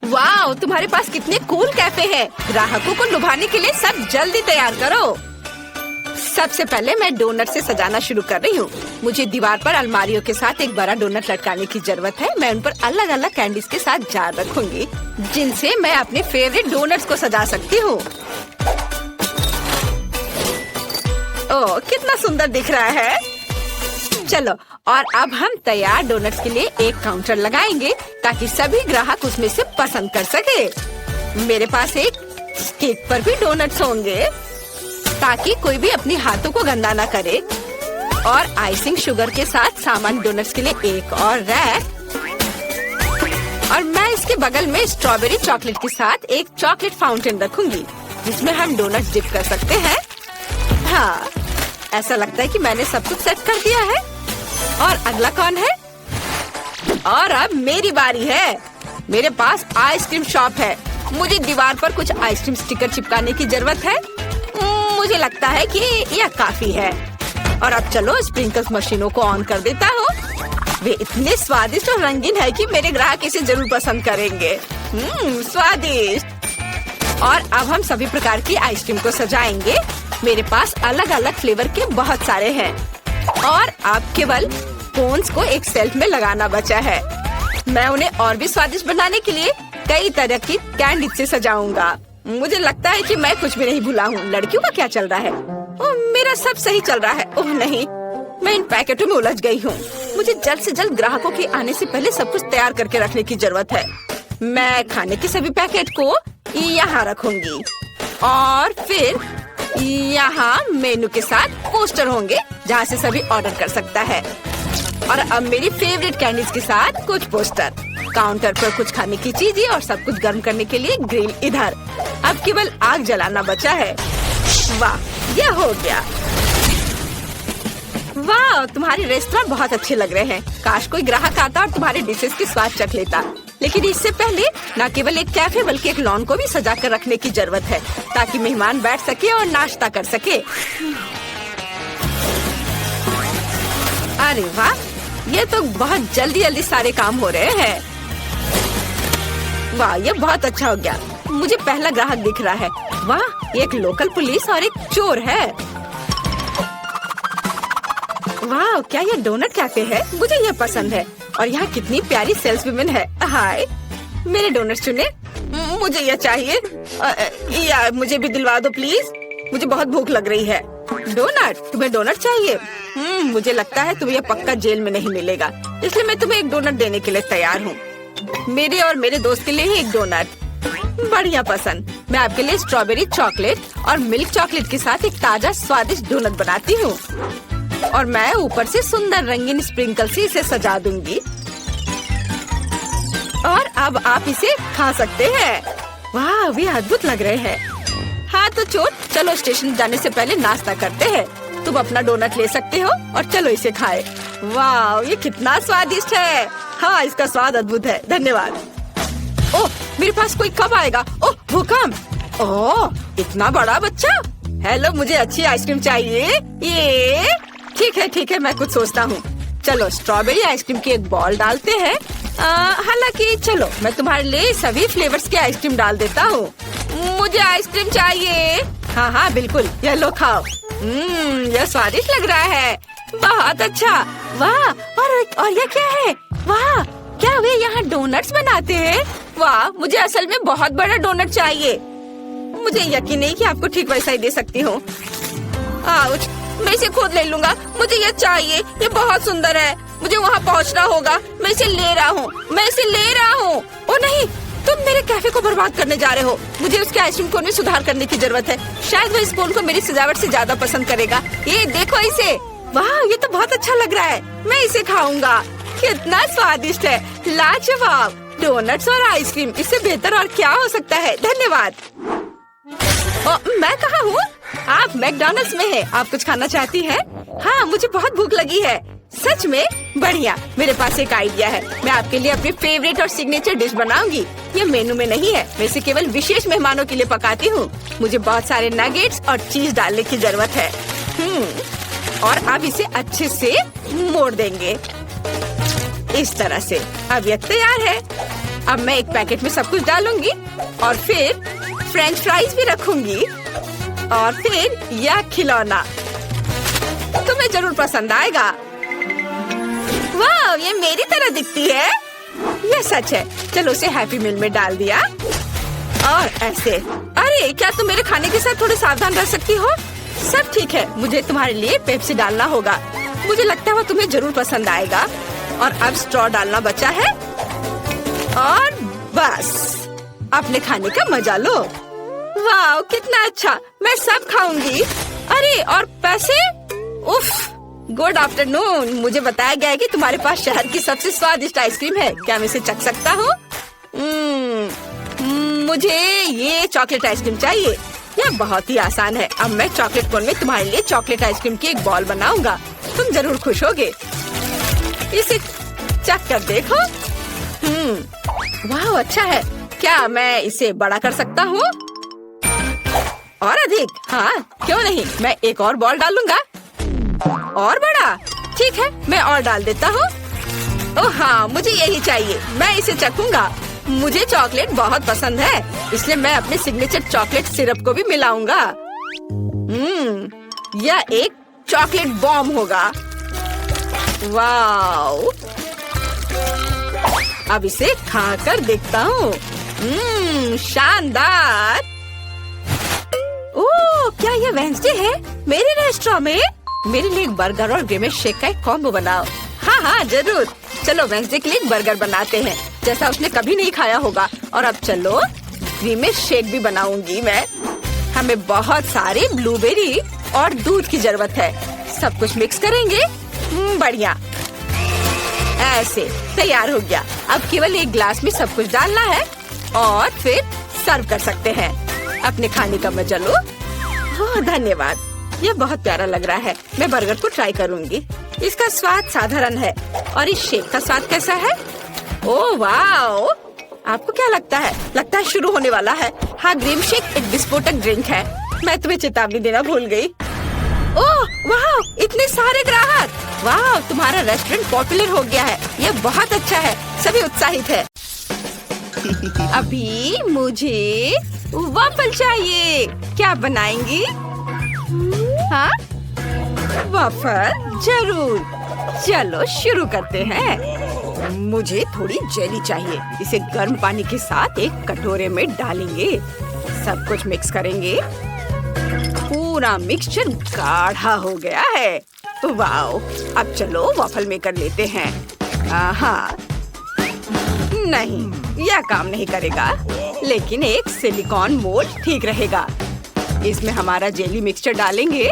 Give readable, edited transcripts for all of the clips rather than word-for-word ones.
वाह, तुम्हारे पास कितने कूल कैफे हैं। ग्राहकों को लुभाने के लिए सब जल्दी तैयार करो। सबसे पहले मैं डोनट से सजाना शुरू कर रही हूँ। मुझे दीवार पर अलमारियों के साथ एक बड़ा डोनट लटकाने की जरूरत है। मैं उन पर अलग अलग कैंडीज के साथ जार रखूंगी, जिनसे मैं अपने फेवरेट डोनट्स को सजा सकती हूँ। ओह, कितना सुंदर दिख रहा है। चलो, और अब हम तैयार डोनट्स के लिए एक काउंटर लगाएंगे ताकि सभी ग्राहक उसमें से पसंद कर सके। मेरे पास एक केक पर भी डोनट्स होंगे ताकि कोई भी अपने हाथों को गंदा ना करे। और आइसिंग शुगर के साथ सामान डोनट्स के लिए एक और रैक। और मैं इसके बगल में स्ट्रॉबेरी चॉकलेट के साथ एक चॉकलेट फाउंटेन रखूंगी, जिसमें हम डोनट्स डिप कर सकते हैं। हाँ, ऐसा लगता है कि मैंने सब कुछ सेट कर दिया है। और अगला कौन है? और अब मेरी बारी है। मेरे पास आइसक्रीम शॉप है। मुझे दीवार पर कुछ आइसक्रीम स्टिकर चिपकाने की जरूरत है। मुझे लगता है कि यह काफी है। और अब चलो स्प्रिंकल्स मशीनों को ऑन कर देता हूँ। वे इतने स्वादिष्ट और रंगीन है कि मेरे ग्राहक इसे जरूर पसंद करेंगे। स्वादिष्ट। और अब हम सभी प्रकार की आइसक्रीम को सजाएंगे। मेरे पास अलग अलग फ्लेवर के बहुत सारे हैं। और अब केवल कोन्स को एक शेल्फ में लगाना बचा है। मैं उन्हें और भी स्वादिष्ट बनाने के लिए कई तरह की कैंडी से सजाऊंगा। मुझे लगता है कि मैं कुछ भी नहीं भूला हूँ। लड़कियों का क्या चल रहा है? ओह, मेरा सब सही चल रहा है। ओह नहीं, मैं इन पैकेटों में उलझ गई हूँ। मुझे जल्द से जल्द ग्राहकों के आने से पहले सब कुछ तैयार करके रखने की जरूरत है। मैं खाने के सभी पैकेट को यहाँ रखूंगी और फिर यहाँ मेनू के साथ पोस्टर होंगे जहाँ से सभी ऑर्डर कर सकता है। और अब मेरी फेवरेट कैंडीज के साथ कुछ पोस्टर। काउंटर पर कुछ खाने की चीजें और सब कुछ गर्म करने के लिए ग्रिल इधर। अब केवल आग जलाना बचा है। वाह, यह हो गया। वाह, तुम्हारे रेस्टोरेंट बहुत अच्छे लग रहे हैं। काश कोई ग्राहक आता और तुम्हारे डिशेस की स्वाद चख लेता। लेकिन इससे पहले न केवल एक कैफे बल्कि एक लॉन को भी सजा कर रखने की जरूरत है ताकि मेहमान बैठ सके और नाश्ता कर सके। अरे वाह, ये तो बहुत जल्दी जल्दी सारे काम हो रहे हैं। वाह, ये बहुत अच्छा हो गया। मुझे पहला ग्राहक दिख रहा है। वाह, एक लोकल पुलिस और एक चोर है। वाह, क्या ये डोनट कैफे है? मुझे ये पसंद है। और यहाँ कितनी प्यारी सेल्स वुमेन है। हाय, मेरे डोनट चुने। मुझे ये चाहिए। या मुझे भी दिलवा दो प्लीज। मुझे बहुत भूख लग रही है। डोनट? तुम्हें डोनट चाहिए? मुझे लगता है तुम्हें यह पक्का जेल में नहीं मिलेगा, इसलिए मैं तुम्हें एक डोनट देने के लिए तैयार हूँ। मेरे और मेरे दोस्त के लिए ही एक डोनट। बढ़िया पसंद। मैं आपके लिए स्ट्रॉबेरी चॉकलेट और मिल्क चॉकलेट के साथ एक ताजा स्वादिष्ट डोनट बनाती हूँ। और मैं ऊपर से सुंदर रंगीन स्प्रिंकल से इसे सजा दूंगी। और अब आप इसे खा सकते हैं। वाह, वे अद्भुत लग रहे हैं। हाँ तो चोर, चलो स्टेशन जाने से पहले नाश्ता करते हैं। तुम अपना डोनट ले सकते हो और चलो इसे खाए। वाह, ये कितना स्वादिष्ट है। हाँ, इसका स्वाद अद्भुत है। धन्यवाद। ओह, मेरे पास कोई कब आएगा? ओह, भूकंप। ओह, इतना बड़ा बच्चा। हेलो, मुझे अच्छी आइसक्रीम चाहिए। ये ठीक है, मैं कुछ सोचता हूँ। चलो स्ट्रॉबेरी आइसक्रीम की एक बॉल डालते हैं। हालांकि चलो मैं तुम्हारे लिए सभी फ्लेवर्स की आइसक्रीम डाल देता हूँ। मुझे आइसक्रीम चाहिए। हाँ, बिल्कुल, यह लो खाओ। यह स्वादिष्ट लग रहा है। बहुत अच्छा। वाह, और यह क्या है? वाह, क्या वे यहाँ डोनट्स बनाते हैं? वाह, मुझे असल में बहुत बड़ा डोनट चाहिए। मुझे यकीन नहीं कि आपको ठीक वैसा ही दे सकती हूँ। मैं इसे खुद ले लूंगा। मुझे ये चाहिए। ये बहुत सुंदर है। मुझे वहाँ पहुँचना होगा। मैं इसे ले रहा हूँ। ओ नहीं, तुम मेरे कैफे को बर्बाद करने जा रहे हो। मुझे उसके आइसक्रीम कोन में सुधार करने की जरूरत है। शायद वो इस कोन को मेरी सजावट से ज्यादा पसंद करेगा। ये देखो इसे। वाह, ये तो बहुत अच्छा लग रहा है। मैं इसे खाऊंगा। कितना स्वादिष्ट है। लाजवाब। डोनट्स और आइसक्रीम, इससे बेहतर और क्या हो सकता है। धन्यवाद। मैं कहाँ हूँ? आप मैकडॉनल्ड्स में हैं। आप कुछ खाना चाहती हैं? हाँ, मुझे बहुत भूख लगी है। सच में? बढ़िया। मेरे पास एक आइडिया है। मैं आपके लिए अपनी फेवरेट और सिग्नेचर डिश बनाऊंगी। ये मेनू में नहीं है। मैं इसे केवल विशेष मेहमानों के लिए पकाती हूँ। मुझे बहुत सारे नगेट्स और चीज डालने की जरूरत है। और अब इसे अच्छे से मोड़ देंगे इस तरह से। अब ये तैयार है। अब मैं एक पैकेट में सब कुछ डालूंगी और फिर फ्रेंच फ्राइज भी रखूंगी और फिर यह खिलौना तुम्हें जरूर पसंद आएगा। वाह, ये मेरी तरह दिखती है। यह सच है। चलो उसे हैप्पी मील में डाल दिया और ऐसे। अरे क्या तुम मेरे खाने के साथ थोड़े सावधान रह सकती हो? सब ठीक है, मुझे तुम्हारे लिए पेप्सी डालना होगा। मुझे लगता है वो तुम्हें जरूर पसंद आएगा। और अब स्ट्रॉ डालना बचा है और बस अपने खाने का मजा लो। वाह कितना अच्छा, मैं सब खाऊंगी। अरे और पैसे? उफ, गुड आफ्टरनून। मुझे बताया गया है कि तुम्हारे पास शहर की सबसे स्वादिष्ट आइसक्रीम है। क्या मैं इसे चख सकता हूँ? मुझे ये चॉकलेट आइसक्रीम चाहिए। यह बहुत ही आसान है। अब मैं चॉकलेट कोन में तुम्हारे लिए चॉकलेट आइसक्रीम की एक बॉल बनाऊंगा। तुम जरूर खुश होगे। इसे चख कर देखो। वाह अच्छा है। क्या मैं इसे बड़ा कर सकता हूँ? और अधिक? हाँ क्यों नहीं, मैं एक और बॉल डालूंगा। और बड़ा? ठीक है, मैं और डाल देता हूँ। ओह हाँ, मुझे यही चाहिए। मैं इसे चखूंगा। मुझे चॉकलेट बहुत पसंद है, इसलिए मैं अपने सिग्नेचर चॉकलेट सिरप को भी मिलाऊंगा। यह एक चॉकलेट बॉम्ब होगा। वाओ, अब इसे खाकर देखता हूँ। शानदार। ओह, क्या यह वेंसडे है? मेरे रेस्टोरेंट में मेरे लिए एक बर्गर और ग्रेमेश शेक का एक कॉम्बो बनाओ। हाँ हाँ जरूर। चलो वेंसडे के लिए एक बर्गर बनाते हैं, जैसा उसने कभी नहीं खाया होगा। और अब चलो ग्रेमेश शेक भी बनाऊंगी मैं। हमें बहुत सारे ब्लूबेरी और दूध की जरूरत है। सब कुछ मिक्स करेंगे। बढ़िया, ऐसे तैयार हो गया। अब केवल एक ग्लास में सब कुछ डालना है और फिर सर्व कर सकते हैं। अपने खाने का मजा लो। हाँ धन्यवाद, यह बहुत प्यारा लग रहा है। मैं बर्गर को ट्राई करूंगी। इसका स्वाद साधारण है। और इस शेक का स्वाद कैसा है? ओह वाओ, आपको क्या लगता है? लगता है शुरू होने वाला है। हाँ, ग्रीम शेक एक विस्फोटक ड्रिंक है। मैं तुम्हें चेतावनी देना भूल गई। ओह वाओ, इतने सारे ग्राहक। वाह, तुम्हारा रेस्टोरेंट पॉपुलर हो गया है। यह बहुत अच्छा है। सभी उत्साहित है। अभी मुझे वॉफल चाहिए। क्या बनाएंगी? हाँ वॉफल जरूर। चलो शुरू करते हैं। मुझे थोड़ी जेली चाहिए। इसे गर्म पानी के साथ एक कटोरे में डालेंगे। सब कुछ मिक्स करेंगे। पूरा मिक्सचर गाढ़ा हो गया है। वाओ, अब चलो वॉफल मेकर लेते हैं। हाँ नहीं, यह काम नहीं करेगा, लेकिन एक सिलिकॉन मोल्ड ठीक रहेगा। इसमें हमारा जेली मिक्सचर डालेंगे।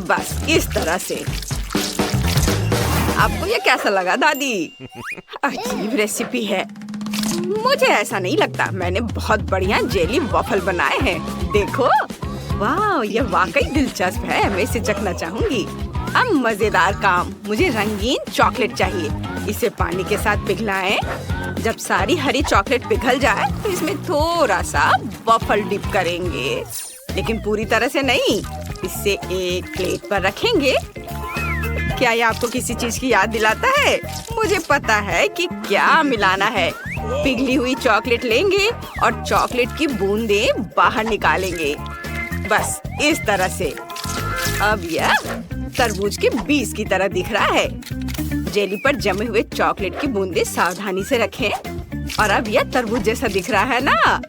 बस इस तरह से। आपको ये कैसा लगा दादी? अजीब रेसिपी है। मुझे ऐसा नहीं लगता। मैंने बहुत बढ़िया जेली वॉफल बनाए हैं। देखो, वाह, यह वाकई दिलचस्प है। मैं इसे चखना चाहूंगी। अब मजेदार काम। मुझे रंगीन चॉकलेट चाहिए। इसे पानी के साथ पिघलाएं। जब सारी हरी चॉकलेट पिघल जाए तो इसमें थोड़ा सा वॉफल डिप करेंगे, लेकिन पूरी तरह से नहीं। इसे एक प्लेट पर रखेंगे। क्या ये आपको किसी चीज की याद दिलाता है? मुझे पता है कि क्या मिलाना है। पिघली हुई चॉकलेट लेंगे और चॉकलेट की बूंदें बाहर निकालेंगे। बस इस तरह से। अब यह तरबूज के बीज की तरह दिख रहा है। जेली पर जमे हुए चॉकलेट की बूंदें सावधानी से रखें। और अब यह तरबूज जैसा दिख रहा है ना?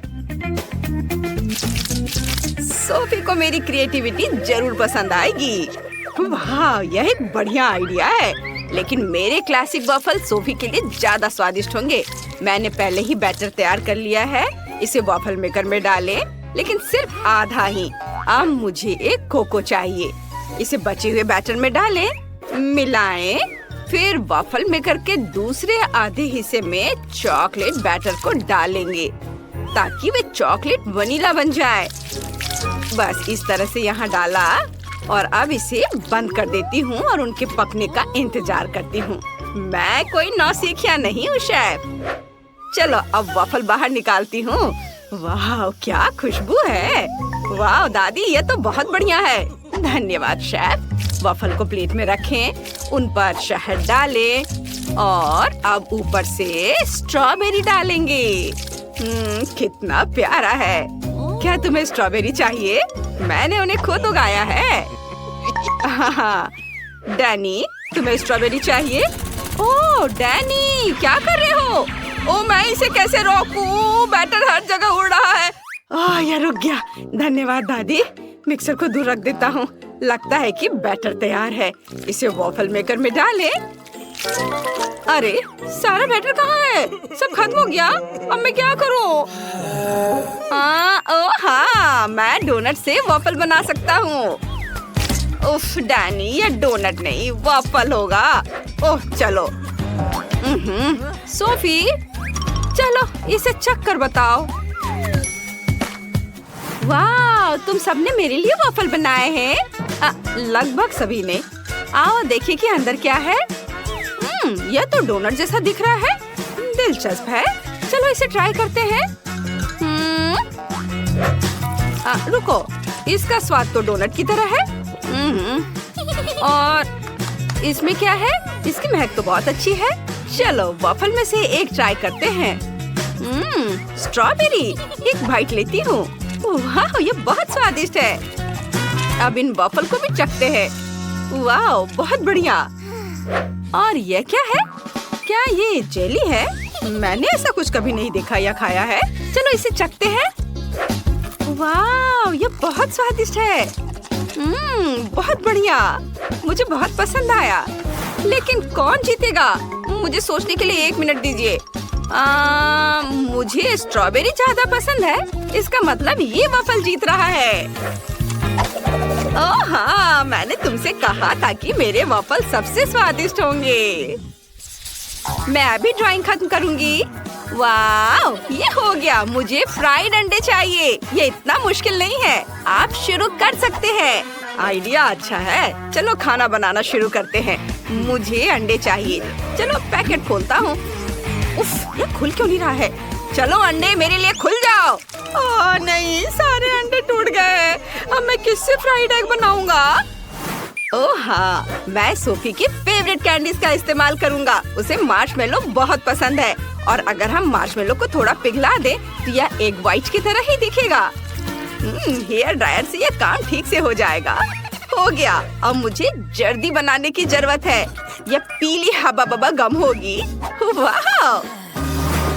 सोफी को मेरी क्रिएटिविटी जरूर पसंद आएगी। वाह, यह एक बढ़िया आइडिया है। लेकिन मेरे क्लासिक वॉफल सोफी के लिए ज्यादा स्वादिष्ट होंगे। मैंने पहले ही बैटर तैयार कर लिया है। इसे वॉफल मेकर में डालें, लेकिन सिर्फ आधा ही। अब मुझे एक कोको चाहिए। इसे बचे हुए बैटर में डालें, मिलाएं, फिर वॉफल मेकर के दूसरे आधे हिस्से में चॉकलेट बैटर को डालेंगे ताकि वे चॉकलेट वनीला बन जाए। बस इस तरह से यहाँ डाला और अब इसे बंद कर देती हूँ और उनके पकने का इंतजार करती हूँ। मैं कोई नौसिखिया नहीं हूँ शेफ। चलो अब वॉफल बाहर निकालती हूँ। वाह, क्या खुशबू है। वाह दादी, ये तो बहुत बढ़िया है। धन्यवाद शेफ। वॉफल को प्लेट में रखें, उन पर शहद डालें और अब ऊपर से स्ट्रॉबेरी डालेंगे। कितना प्यारा है। क्या तुम्हें स्ट्रॉबेरी चाहिए? मैंने उन्हें खुद उगाया है। डैनी, तुम्हें स्ट्रॉबेरी चाहिए? ओह डैनी, क्या कर रहे हो? ओह, मैं इसे कैसे रोकूं? बैटर हर जगह उड़ रहा है। यह रुक गया। धन्यवाद दादी। मिक्सर को दूर रख देता हूँ। लगता है कि बैटर तैयार है। इसे वॉफल मेकर में डालें। अरे, सारा बैटर कहाँ है? सब खत्म हो गया। अब मैं क्या करूँ? हाँ, मैं डोनट से वॉफल बना सकता हूँ। उफ डैनी, ये डोनट नहीं वॉफल होगा। ओह चलो। सोफी, चलो इसे चख कर बताओ। वाह, तुम सबने मेरे लिए वॉफल बनाए हैं। लगभग सभी ने। आओ देखिए कि अंदर क्या है। यह तो डोनट जैसा दिख रहा है। दिलचस्प है। चलो इसे ट्राई करते हैं। रुको, इसका स्वाद तो डोनट की तरह है। और इसमें क्या है? इसकी महक तो बहुत अच्छी है। चलो वॉफल में से एक ट्राई करते हैं। स्ट्रॉबेरी, एक बाइट लेती हूँ। वाह, ये बहुत स्वादिष्ट है। अब इन वॉफल को भी चखते हैं। वाह, बहुत बढ़िया। और ये क्या है? क्या ये जेली है? मैंने ऐसा कुछ कभी नहीं देखा या खाया है। चलो इसे चखते हैं। वाह, ये बहुत स्वादिष्ट है। बहुत बढ़िया। मुझे बहुत पसंद आया। लेकिन कौन जीतेगा? मुझे सोचने के लिए 1 मिनट दीजिए। मुझे स्ट्रॉबेरी ज्यादा पसंद है। इसका मतलब ये वॉफल जीत रहा है। ओह हाँ, मैंने तुमसे कहा था कि मेरे वॉफल सबसे स्वादिष्ट होंगे। मैं अभी ड्राइंग खत्म करूंगी। वाह, ये हो गया। मुझे फ्राइड अंडे चाहिए। ये इतना मुश्किल नहीं है। आप शुरू कर सकते हैं। आइडिया अच्छा है। चलो खाना बनाना शुरू करते हैं। मुझे अंडे चाहिए। चलो पैकेट खोलता हूँ। उफ, ये खुल क्यों नहीं रहा है? चलो अंडे मेरे लिए खुल जाओ। ओह नहीं, सारे अंडे टूट गए। अब मैं किससे फ्राइड एग बनाऊंगा? ओह हाँ, मैं सोफी की फेवरेट कैंडीज का इस्तेमाल करूंगा। उसे मार्शमेलो बहुत पसंद है। और अगर हम मार्शमेलो को थोड़ा पिघला दें तो यह एग व्हाइट की तरह ही दिखेगा। हेयर ड्रायर से यह काम ठीक से हो जाएगा। हो गया। अब मुझे जर्दी बनाने की जरूरत है। यह पीली हबा बबा गम होगी। वाह!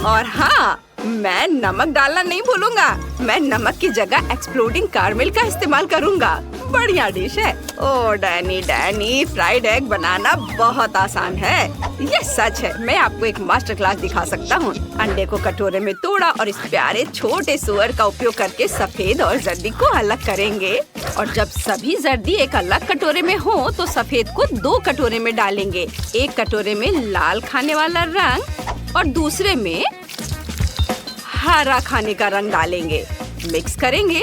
और हाँ, मैं नमक डालना नहीं भूलूंगा। मैं नमक की जगह एक्सप्लोडिंग कैरमेल का इस्तेमाल करूंगा। बढ़िया डिश है। ओह डैनी, फ्राइड एग बनाना बहुत आसान है। ये सच है। मैं आपको एक मास्टर क्लास दिखा सकता हूँ। अंडे को कटोरे में तोड़ा और इस प्यारे छोटे सुअर का उपयोग करके सफेद और जर्दी को अलग करेंगे। और जब सभी जर्दी एक अलग कटोरे में हो तो सफेद को 2 कटोरे में डालेंगे। एक कटोरे में लाल खाने वाला रंग और दूसरे में हरा खाने का रंग डालेंगे। मिक्स करेंगे।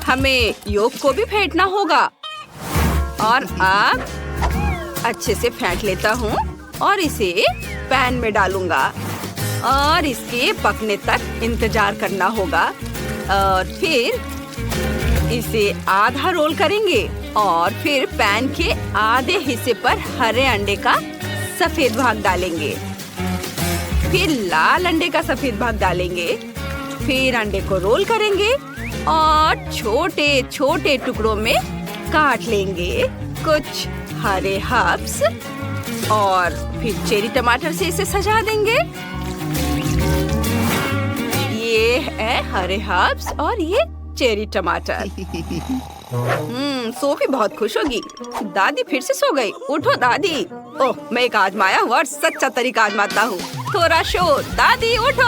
हमें योग को भी फेंटना होगा। और अब अच्छे से फेंट लेता हूँ और इसे पैन में डालूंगा और इसके पकने तक इंतजार करना होगा। और फिर इसे आधा रोल करेंगे और फिर पैन के आधे हिस्से पर हरे अंडे का सफेद भाग डालेंगे। फिर लाल अंडे का सफेद भाग डालेंगे। फिर अंडे को रोल करेंगे और छोटे छोटे टुकड़ों में काट लेंगे। कुछ हरे हर्ब्स और फिर चेरी टमाटर से इसे सजा देंगे। ये है हरे हर्ब्स और ये चेरी टमाटर। सोफी बहुत खुश होगी। दादी फिर से सो गई। उठो दादी। ओह, मैं एक आजमाया हुआ और सच्चा तरीका आजमाता हूँ। थोड़ा शोर। दादी उठो।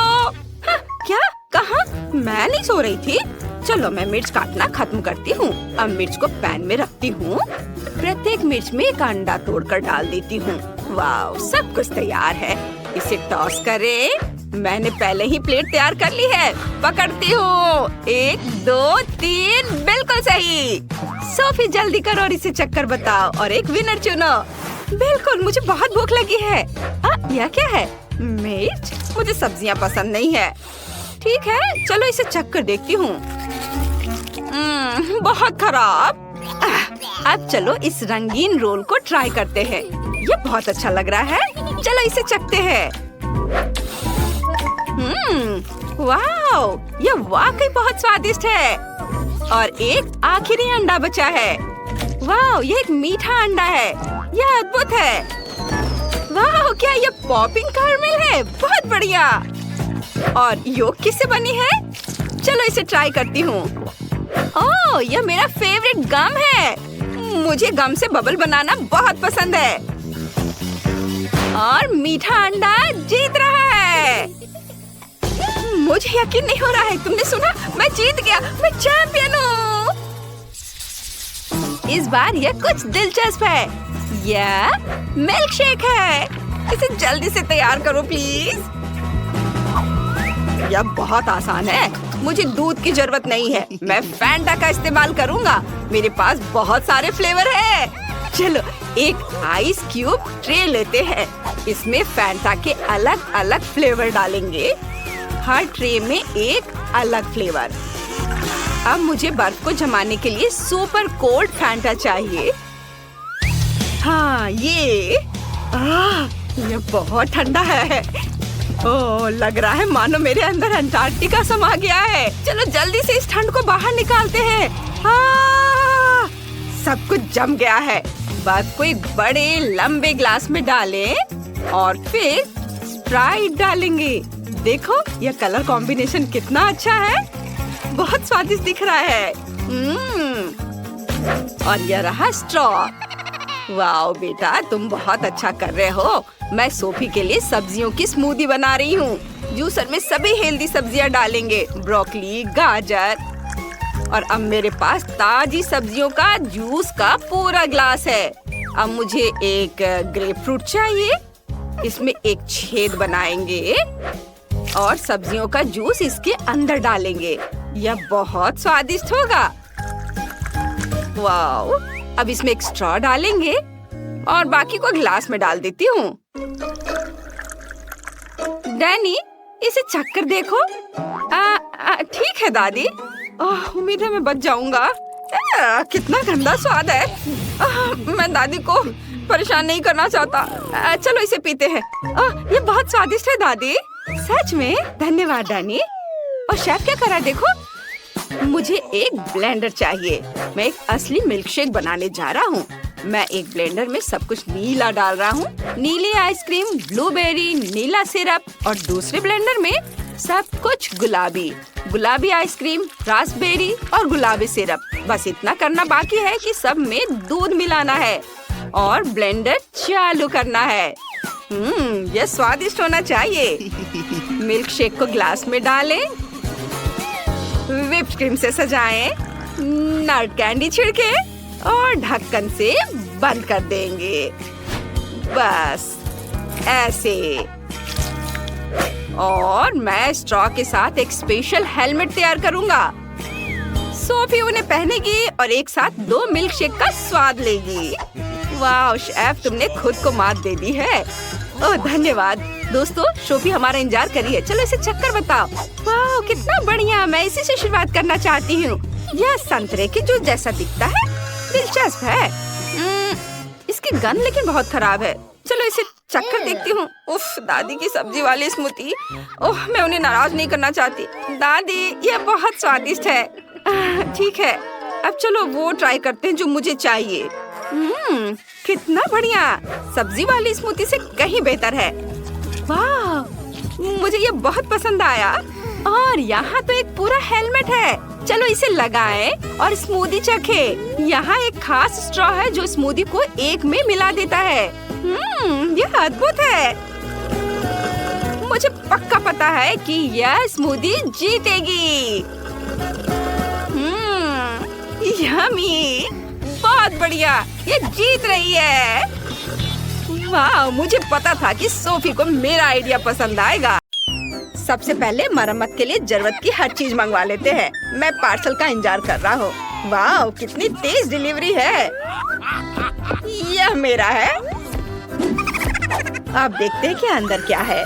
हाँ, क्या? कहाँ? मैं नहीं सो रही थी। चलो मैं मिर्च काटना खत्म करती हूँ। अब मिर्च को पैन में रखती हूँ। प्रत्येक मिर्च में एक अंडा तोड़कर डाल देती हूँ। वाह, सब कुछ तैयार है। इसे टॉस करें। मैंने पहले ही प्लेट तैयार कर ली है। पकड़ती हूँ। 1 2 3, बिल्कुल सही। सोफी जल्दी करो और इसे चक्कर बताओ और एक विनर चुनो। बिल्कुल, मुझे बहुत भूख लगी है। यह क्या है? मिर्च? मुझे सब्जियाँ पसंद नहीं है। ठीक है, चलो इसे चख कर देखती हूँ। बहुत खराब। अब चलो इस रंगीन रोल को ट्राई करते हैं। ये बहुत अच्छा लग रहा है। चलो इसे चखते हैं। वाओ, ये वाकई बहुत स्वादिष्ट है। और एक आखिरी अंडा बचा है। वाओ, ये एक मीठा अंडा है। यह अद्भुत है। वाओ, क्या ये पॉपिंग कैरमेल है? बहुत बढ़िया। और योग किससे बनी है? चलो इसे ट्राई करती हूँ। ओह, यह मेरा फेवरेट गम है। मुझे गम से बबल बनाना बहुत पसंद है। और मीठा अंडा जीत रहा है। मुझे यकीन नहीं हो रहा है। तुमने सुना? मैं जीत गया। मैं चैंपियन हूँ। इस बार यह कुछ दिलचस्प है। यह मिल्क शेक है। इसे जल्दी से तैयार करो प्लीज। यह बहुत आसान है। मुझे दूध की जरूरत नहीं है। मैं फैंटा का इस्तेमाल करूंगा। मेरे पास बहुत सारे फ्लेवर है। चलो एक आइस क्यूब ट्रे लेते हैं। इसमें फैंटा के अलग अलग फ्लेवर डालेंगे। हर ट्रे में एक अलग फ्लेवर। अब मुझे बर्फ को जमाने के लिए सुपर कोल्ड फैंटा चाहिए। हाँ, ये बहुत ठंडा है। ओह, लग रहा है मानो मेरे अंदर अंटार्कटिका समा गया है। चलो जल्दी से इस ठंड को बाहर निकालते हैं। सब कुछ जम गया है। बर्फ को एक बड़े लंबे ग्लास में डालें और फिर स्प्राइट डालेंगे। देखो, यह कलर कॉम्बिनेशन कितना अच्छा है। बहुत स्वादिष्ट दिख रहा है। और यह रहा स्ट्रॉ। वाओ बेटा, तुम बहुत अच्छा कर रहे हो। मैं सोफी के लिए सब्जियों की स्मूदी बना रही हूँ। जूसर में सभी हेल्दी सब्जियाँ डालेंगे। ब्रोकली, गाजर। और अब मेरे पास ताजी सब्जियों का जूस का पूरा ग्लास है। अब मुझे एक ग्रेप फ्रूट चाहिए। इसमें एक छेद बनाएंगे और सब्जियों का जूस इसके अंदर डालेंगे। यह बहुत स्वादिष्ट होगा। वाओ, अब इसमें एक स्ट्रॉ डालेंगे और बाकी को ग्लास में डाल देती हूँ। डैनी, इसे चख कर देखो। ठीक है दादी। उम्मीद है मैं बच जाऊंगा। कितना गंदा स्वाद है। मैं दादी को परेशान नहीं करना चाहता। चलो इसे पीते हैं। ये बहुत स्वादिष्ट है दादी। सच में? धन्यवाद डैनी। और शेफ क्या कर रहा है देखो। मुझे एक ब्लेंडर चाहिए। मैं एक असली मिल्क शेक बनाने जा रहा हूँ। मैं एक ब्लेंडर में सब कुछ नीला डाल रहा हूँ। नीली आइसक्रीम, ब्लूबेरी, नीला सिरप। और दूसरे ब्लेंडर में सब कुछ गुलाबी। गुलाबी आइसक्रीम, रास्पबेरी और गुलाबी सिरप। बस इतना करना बाकी है कि सब में दूध मिलाना है और ब्लेंडर चालू करना है। यह स्वादिष्ट होना चाहिए। मिल्क शेक को ग्लास में डालें, व्हिप्ड क्रीम से सजाएं, नट कैंडी छिड़के और ढक्कन से बंद कर देंगे। बस ऐसे। और मैं स्ट्रॉ के साथ एक स्पेशल हेलमेट तैयार करूंगा। सोफी उन्हें पहनेगी और एक साथ 2 मिल्क शेक का स्वाद लेगी। वाह शेफ, तुमने खुद को मात दे दी है। ओह धन्यवाद। दोस्तों, सोफी हमारा इंतजार कर रही है। चलो इसे चक्कर बताओ। वाह कितना बढ़िया। मैं इसी से शुरुआत करना चाहती हूँ। यह संतरे के जूस जैसा दिखता है। दिलचस्प है। इसकी गंध लेकिन बहुत खराब है। चलो इसे चक्कर देखती हूँ। उफ, दादी की सब्जी वाली स्मूदी। ओह, मैं उन्हें नाराज नहीं करना चाहती। दादी, यह बहुत स्वादिष्ट है। ठीक है, अब चलो वो ट्राई करते हैं जो मुझे चाहिए। कितना बढ़िया। सब्जी वाली स्मूदी से कहीं बेहतर है। वाह, मुझे ये बहुत पसंद आया। और यहाँ तो एक पूरा हेलमेट है। चलो इसे लगाएं और स्मूदी चखें। यहाँ एक खास स्ट्रॉ है जो स्मूदी को एक में मिला देता है। यह अद्भुत है। मुझे पक्का पता है कि यह स्मूदी जीतेगी। यम्मी, बहुत बढ़िया। ये जीत रही है। वाह, मुझे पता था कि सोफी को मेरा आइडिया पसंद आएगा। सबसे पहले मरम्मत के लिए जरूरत की हर चीज मंगवा लेते हैं। मैं पार्सल का इंतजार कर रहा हूँ। वाह, कितनी तेज डिलीवरी है। यह मेरा है। अब देखते हैं कि अंदर क्या है।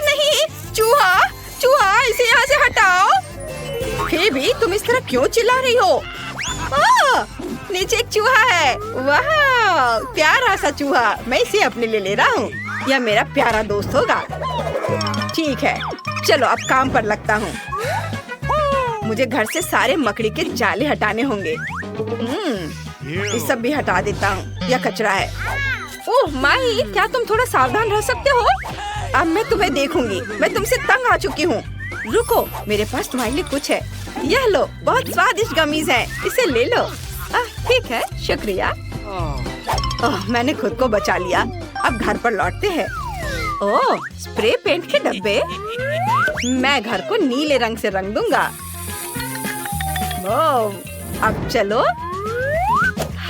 नहीं, चूहा, चूहा, इसे यहाँ से हटाओ। फिर भी तुम इस तरह क्यों चिल्ला रही हो? नीचे एक चूहा है। वाह, प्यारा सा चूहा। मैं इसे अपने लिए ले रहा हूँ। यह मेरा प्यारा दोस्त होगा। ठीक है, चलो अब काम पर लगता हूँ। मुझे घर से सारे मकड़ी के जाले हटाने होंगे। ये सब भी हटा देता हूँ। यह कचरा है। ओह माही, क्या तुम थोड़ा सावधान रह सकते हो? अब मैं तुम्हें देखूंगी। मैं तुमसे तंग आ चुकी हूँ। रुको, मेरे पास तुम्हारे लिए कुछ है। यह लो, बहुत स्वादिष्ट गमीज है। इसे ले लो। ठीक है, शुक्रिया। मैंने खुद को बचा लिया। अब घर पर लौटते हैं। ओह, स्प्रे पेंट के डब्बे। मैं घर को नीले रंग से रंग दूंगा। ओह, अब चलो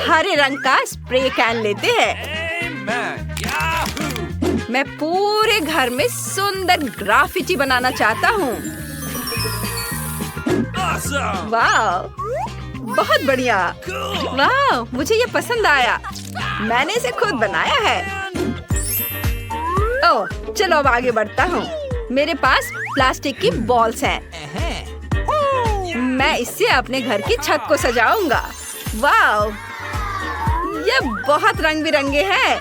हरे रंग का स्प्रे कैन लेते हैं। मैं पूरे घर में सुंदर ग्राफिटी बनाना चाहता हूँ। वाह, बहुत बढ़िया। वाह, मुझे ये पसंद आया। मैंने इसे खुद बनाया है। ओह, चलो अब आगे बढ़ता हूँ। मेरे पास प्लास्टिक की बॉल्स हैं। मैं इससे अपने घर की छत को सजाऊंगा। वाह, ये बहुत रंग बिरंगे हैं।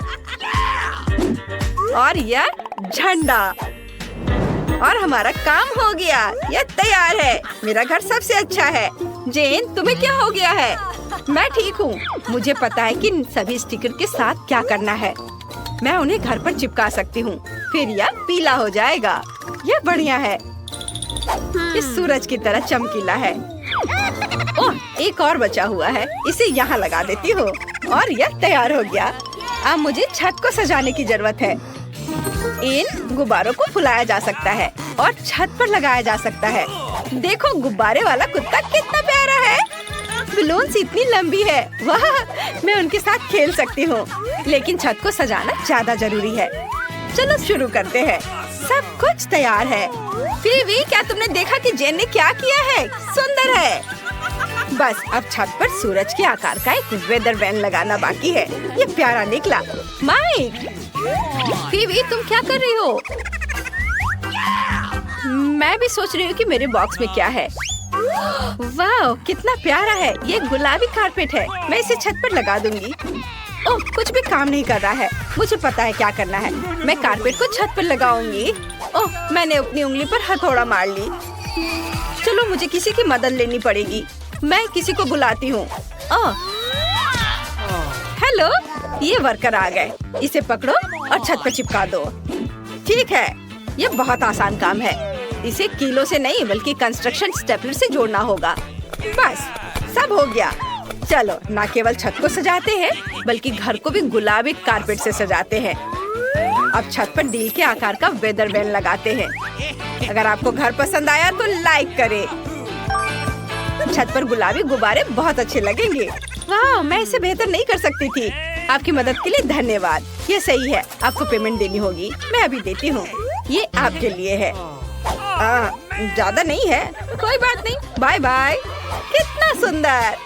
और यह झंडा। और हमारा काम हो गया। यह तैयार है। मेरा घर सबसे अच्छा है। जेन, तुम्हें क्या हो गया है? मैं ठीक हूँ। मुझे पता है कि सभी स्टिकर के साथ क्या करना है। मैं उन्हें घर पर चिपका सकती हूँ। फिर यह पीला हो जाएगा। यह बढ़िया है। इस सूरज की तरह चमकीला है। ओह, एक और बचा हुआ है। इसे यहाँ लगा देती हूँ और यह तैयार हो गया। अब मुझे छत को सजाने की जरूरत है। इन गुब्बारों को फुलाया जा सकता है और छत पर लगाया जा सकता है। देखो, गुब्बारे वाला कुत्ता कितना प्यारा है। बलून्स इतनी लंबी है। वाह, मैं उनके साथ खेल सकती हूँ। लेकिन छत को सजाना ज्यादा जरूरी है। चलो शुरू करते हैं। सब कुछ तैयार है। फीवी, क्या तुमने देखा कि जेन ने क्या किया है? सुंदर है। बस अब छत पर सूरज के आकार का एक वेदर वैन लगाना बाकी है। ये प्यारा निकला। माइक, फीवी, तुम क्या कर रही हो? मैं भी सोच रही हूँ कि मेरे बॉक्स में क्या है। वाह, कितना प्यारा है। ये गुलाबी कारपेट है। मैं इसे छत पर लगा दूंगी। ओह, कुछ भी काम नहीं कर रहा है। मुझे पता है क्या करना है। मैं कारपेट को छत पर लगाऊंगी। ओह, मैंने अपनी उंगली पर हथौड़ा मार ली। चलो, मुझे किसी की मदद लेनी पड़ेगी। मैं किसी को बुलाती हूँ। हेलो, ये वर्कर आ गए। इसे पकड़ो और छत पर चिपका दो। ठीक है, ये बहुत आसान काम है। इसे कीलों से नहीं बल्कि कंस्ट्रक्शन स्टेपलर से जोड़ना होगा। बस, सब हो गया। चलो, न केवल छत को सजाते हैं बल्कि घर को भी गुलाबी कारपेट से सजाते हैं। अब छत पर दिल के आकार का वेदर वैन लगाते हैं। अगर आपको घर पसंद आया तो लाइक करें। छत पर गुलाबी गुब्बारे बहुत अच्छे लगेंगे। वाह, मैं इसे बेहतर नहीं कर सकती थी। आपकी मदद के लिए धन्यवाद। ये सही है, आपको पेमेंट देनी होगी। मैं अभी देती हूँ। ये आपके लिए है। ज्यादा नहीं है। कोई बात नहीं। Bye bye. कितना सुंदर।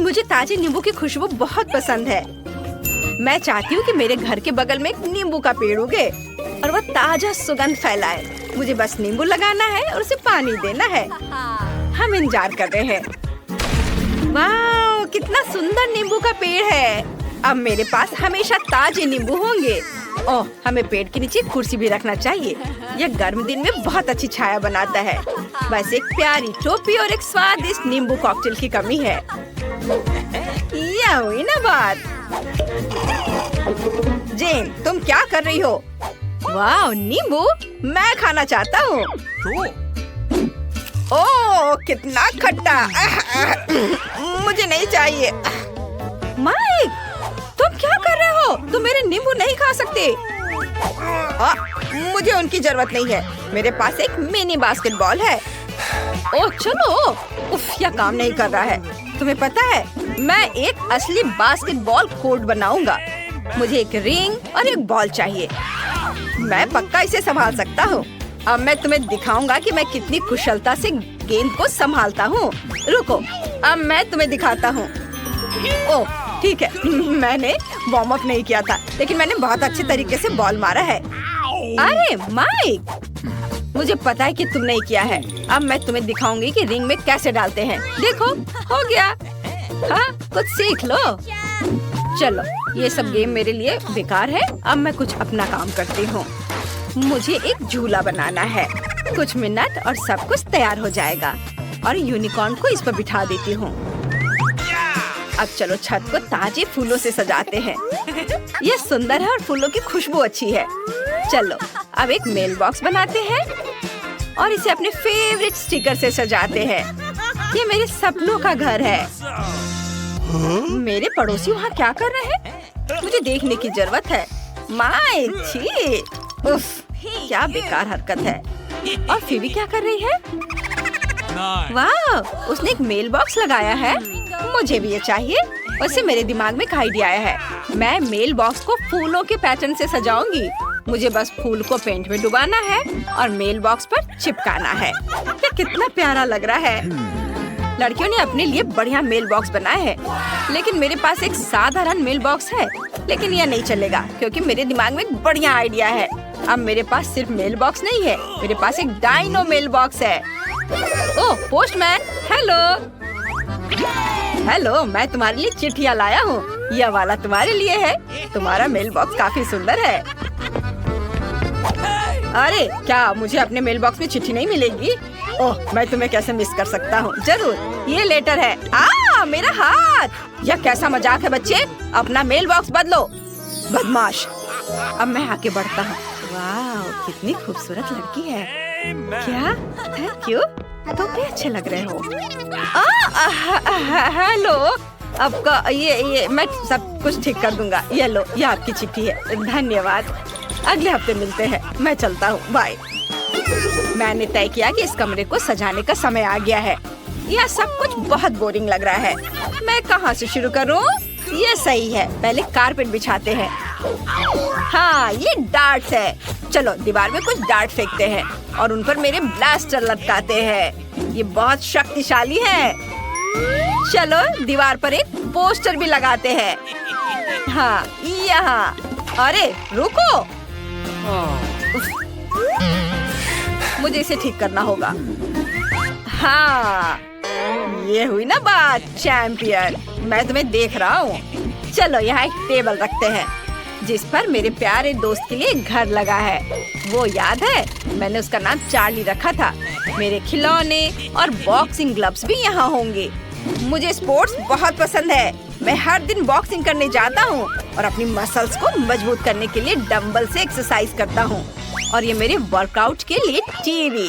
मुझे ताजे नींबू की खुशबू बहुत पसंद है। मैं चाहती हूँ कि मेरे घर के बगल में एक नींबू का पेड़ उगे और वह ताजा सुगंध फैलाए। मुझे बस नींबू लगाना है और उसे पानी देना है। हम इंतजार कर रहे हैं। वाह, कितना सुंदर नींबू का पेड़ है। अब मेरे पास हमेशा ताजे नींबू होंगे। ओह, हमें पेड़ के नीचे कुर्सी भी रखना चाहिए। यह गर्म दिन में बहुत अच्छी छाया बनाता है। बस एक प्यारी टोपी और एक स्वादिष्ट नींबू कॉकटेल की कमी है। यह हुई ना बात। जेन, तुम क्या कर रही हो? वाह, नींबू मैं खाना चाहता हूँ। ओह, कितना खट्टा। मुझे नहीं चाहिए। माइक, तुम क्या कर रहे हो? तुम मेरे नींबू नहीं खा सकते। मुझे उनकी जरूरत नहीं है। मेरे पास एक मिनी बास्केटबॉल है। ओह चलो। उफ, यह काम नहीं कर रहा है। तुम्हें पता है, मैं एक असली बास्केटबॉल कोर्ट बनाऊंगा। मुझे एक रिंग और एक बॉल चाहिए। मैं पक्का इसे संभाल सकता हूँ। अब मैं तुम्हें दिखाऊंगा कि मैं कितनी कुशलता से गेंद को संभालता हूँ। रुको, अब मैं तुम्हें दिखाता हूँ। ओह ठीक है, मैंने वार्म अप नहीं किया था, लेकिन मैंने बहुत अच्छे तरीके से बॉल मारा है। अरे माइक, मुझे पता है कि तुमने ही किया है। अब मैं तुम्हें दिखाऊंगी कि रिंग में कैसे डालते हैं। देखो, हो गया। हाँ, कुछ सीख लो। चलो, ये सब गेम मेरे लिए बेकार है। अब मैं कुछ अपना काम करती हूँ। मुझे एक झूला बनाना है। कुछ मिनट और सब कुछ तैयार हो जाएगा। और यूनिकॉर्न को इस पर बिठा देती हूँ। अब चलो छत को ताजे फूलों से सजाते हैं। ये सुंदर है और फूलों की खुशबू अच्छी है। चलो, अब एक मेल बॉक्स बनाते हैं और इसे अपने फेवरेट स्टिकर से सजाते हैं। ये मेरे सपनों का घर है। मेरे पड़ोसी वहाँ क्या कर रहे हैं? मुझे देखने की जरूरत है। माय छी, उफ, क्या बेकार हरकत है। और फिवी क्या कर रही है? वाह, उसने एक मेल बॉक्स लगाया है। मुझे भी ये चाहिए। वैसे मेरे दिमाग में एक आइडिया आया है। मैं मेल बॉक्स को फूलों के पैटर्न से सजाऊंगी। मुझे बस फूल को पेंट में डुबाना है और मेल बॉक्स पर चिपकाना है। ये कितना प्यारा लग रहा है। लड़कियों ने अपने लिए बढ़िया मेल बॉक्स बनाए हैं, लेकिन मेरे पास एक साधारण मेल बॉक्स है। लेकिन यह नहीं चलेगा क्योंकि मेरे दिमाग में एक बढ़िया आइडिया है। अब मेरे पास सिर्फ मेल बॉक्स नहीं है, मेरे पास एक डायनो मेल बॉक्स है। ओह, पोस्टमैन, हेलो। हेलो, मैं तुम्हारे लिए चिट्ठियाँ लाया हूँ। यह वाला तुम्हारे लिए है। तुम्हारा मेल बॉक्स काफी सुंदर है। अरे, क्या मुझे अपने मेल बॉक्स में चिट्ठी नहीं मिलेगी? ओह, मैं तुम्हें कैसे मिस कर सकता हूँ। जरूर, ये लेटर है। मेरा हाथ। यह कैसा मजाक है बच्चे? अपना मेल बॉक्स बदलो, बदमाश। अब मैं आगे बढ़ता हूँ। वाह, कितनी खूबसूरत लड़की है। क्या? थैंक यू, तुम भी अच्छे लग रहे हो। हेलो, आपका ये मैं सब कुछ ठीक कर दूंगा। ये लो, ये आपकी चिट्ठी है। धन्यवाद। अगले हफ्ते मिलते हैं। मैं चलता हूँ, बाय। मैंने तय किया कि इस कमरे को सजाने का समय आ गया है। यह सब कुछ बहुत बोरिंग लग रहा है। मैं कहाँ से शुरू करूँ? ये सही है, पहले कारपेट बिछाते हैं। हाँ, ये डार्ट्स है। चलो, दीवार में कुछ डार्ट फेंकते हैं और उन पर मेरे ब्लास्टर लटकाते हैं। ये बहुत शक्तिशाली है। चलो, दीवार पर एक पोस्टर भी लगाते हैं। हाँ, यहाँ। अरे रुको, मुझे इसे ठीक करना होगा। हाँ, ये हुई ना बात, चैंपियन। मैं तुम्हें देख रहा हूँ। चलो, यहाँ एक टेबल रखते हैं जिस पर मेरे प्यारे दोस्त के लिए घर लगा है। वो याद है, मैंने उसका नाम चार्ली रखा था। मेरे खिलौने और बॉक्सिंग ग्लव्स भी यहाँ होंगे। मुझे स्पोर्ट्स बहुत पसंद है। मैं हर दिन बॉक्सिंग करने जाता हूँ और अपनी मसल्स को मजबूत करने के लिए डंबल से एक्सरसाइज करता हूँ। और ये मेरे वर्कआउट के लिए टीवी।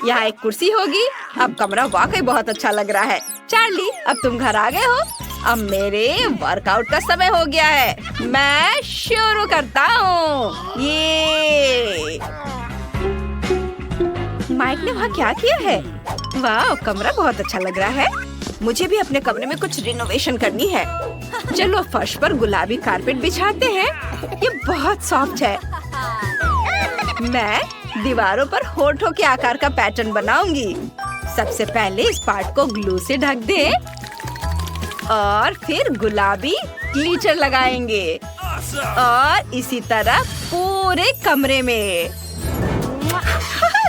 यहाँ एक कुर्सी होगी। अब कमरा वाकई बहुत अच्छा लग रहा है। चार्ली, अब तुम घर आ गए हो। अब मेरे वर्कआउट का समय हो गया है। मैं शुरू करता हूँ। ये माइक ने वहाँ क्या किया है? वाह, कमरा बहुत अच्छा लग रहा है। मुझे भी अपने कमरे में कुछ रिनोवेशन करनी है। चलो, फर्श पर गुलाबी कारपेट बिछाते हैं। ये बहुत सॉफ्ट है। मैं दीवारों पर होठों के आकार का पैटर्न बनाऊंगी। सबसे पहले इस पार्ट को ग्लू से ढक दें और फिर गुलाबी ग्लिटर लगाएंगे और इसी तरह पूरे कमरे में।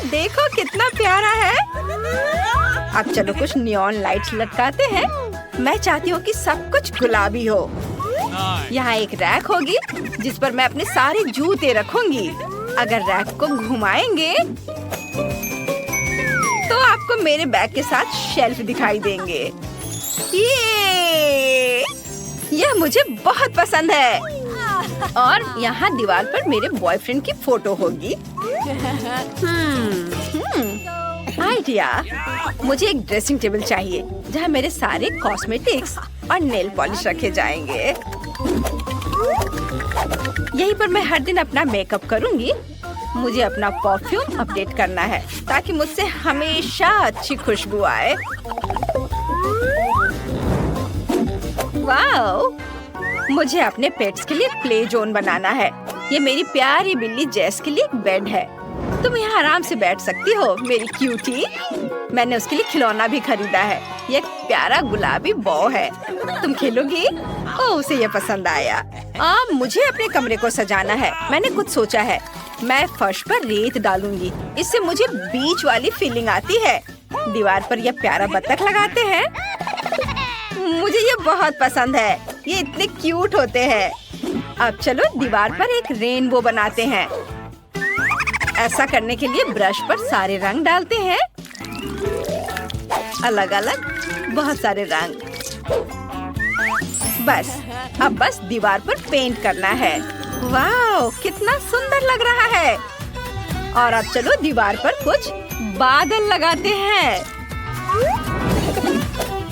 देखो कितना प्यारा है। अब चलो, कुछ नियॉन लाइट्स लटकाते हैं। मैं चाहती हूँ कि सब कुछ गुलाबी हो। यहाँ एक रैक होगी जिस पर मैं अपने सारे जूते रखूंगी। अगर रैक को घुमाएंगे तो आपको मेरे बैग के साथ शेल्फ दिखाई देंगे। यह मुझे बहुत पसंद है। और यहाँ दीवार पर मेरे बॉयफ्रेंड की फोटो होगी। आइडिया। मुझे एक ड्रेसिंग टेबल चाहिए जहाँ मेरे सारे कॉस्मेटिक्स और नेल पॉलिश रखे जाएंगे। यहीं पर मैं हर दिन अपना मेकअप करूंगी। मुझे अपना परफ्यूम अपडेट करना है ताकि मुझसे हमेशा अच्छी खुशबू आए। वाओ! मुझे अपने पेट्स के लिए प्ले जोन बनाना है। ये मेरी प्यारी बिल्ली जेस के लिए एक बेड है। तुम यहाँ आराम से बैठ सकती हो, मेरी क्यूटी। मैंने उसके लिए खिलौना भी खरीदा है। ये एक प्यारा गुलाबी बॉल है। तुम खेलोगी? ओह, उसे ये पसंद आया। मुझे अपने कमरे को सजाना है। मैंने कुछ सोचा है। मैं फर्श पर रेत डालूंगी। इससे मुझे बीच वाली फीलिंग आती है। दीवार पर यह प्यारा बत्तख लगाते हैं। मुझे ये बहुत पसंद है। ये इतने क्यूट होते हैं। अब चलो दीवार पर एक रेनबो बनाते हैं। ऐसा करने के लिए ब्रश पर सारे रंग डालते हैं। अलग अलग बहुत सारे रंग। बस दीवार पर पेंट करना है। वाह, कितना सुंदर लग रहा है। और अब चलो दीवार पर कुछ बादल लगाते हैं।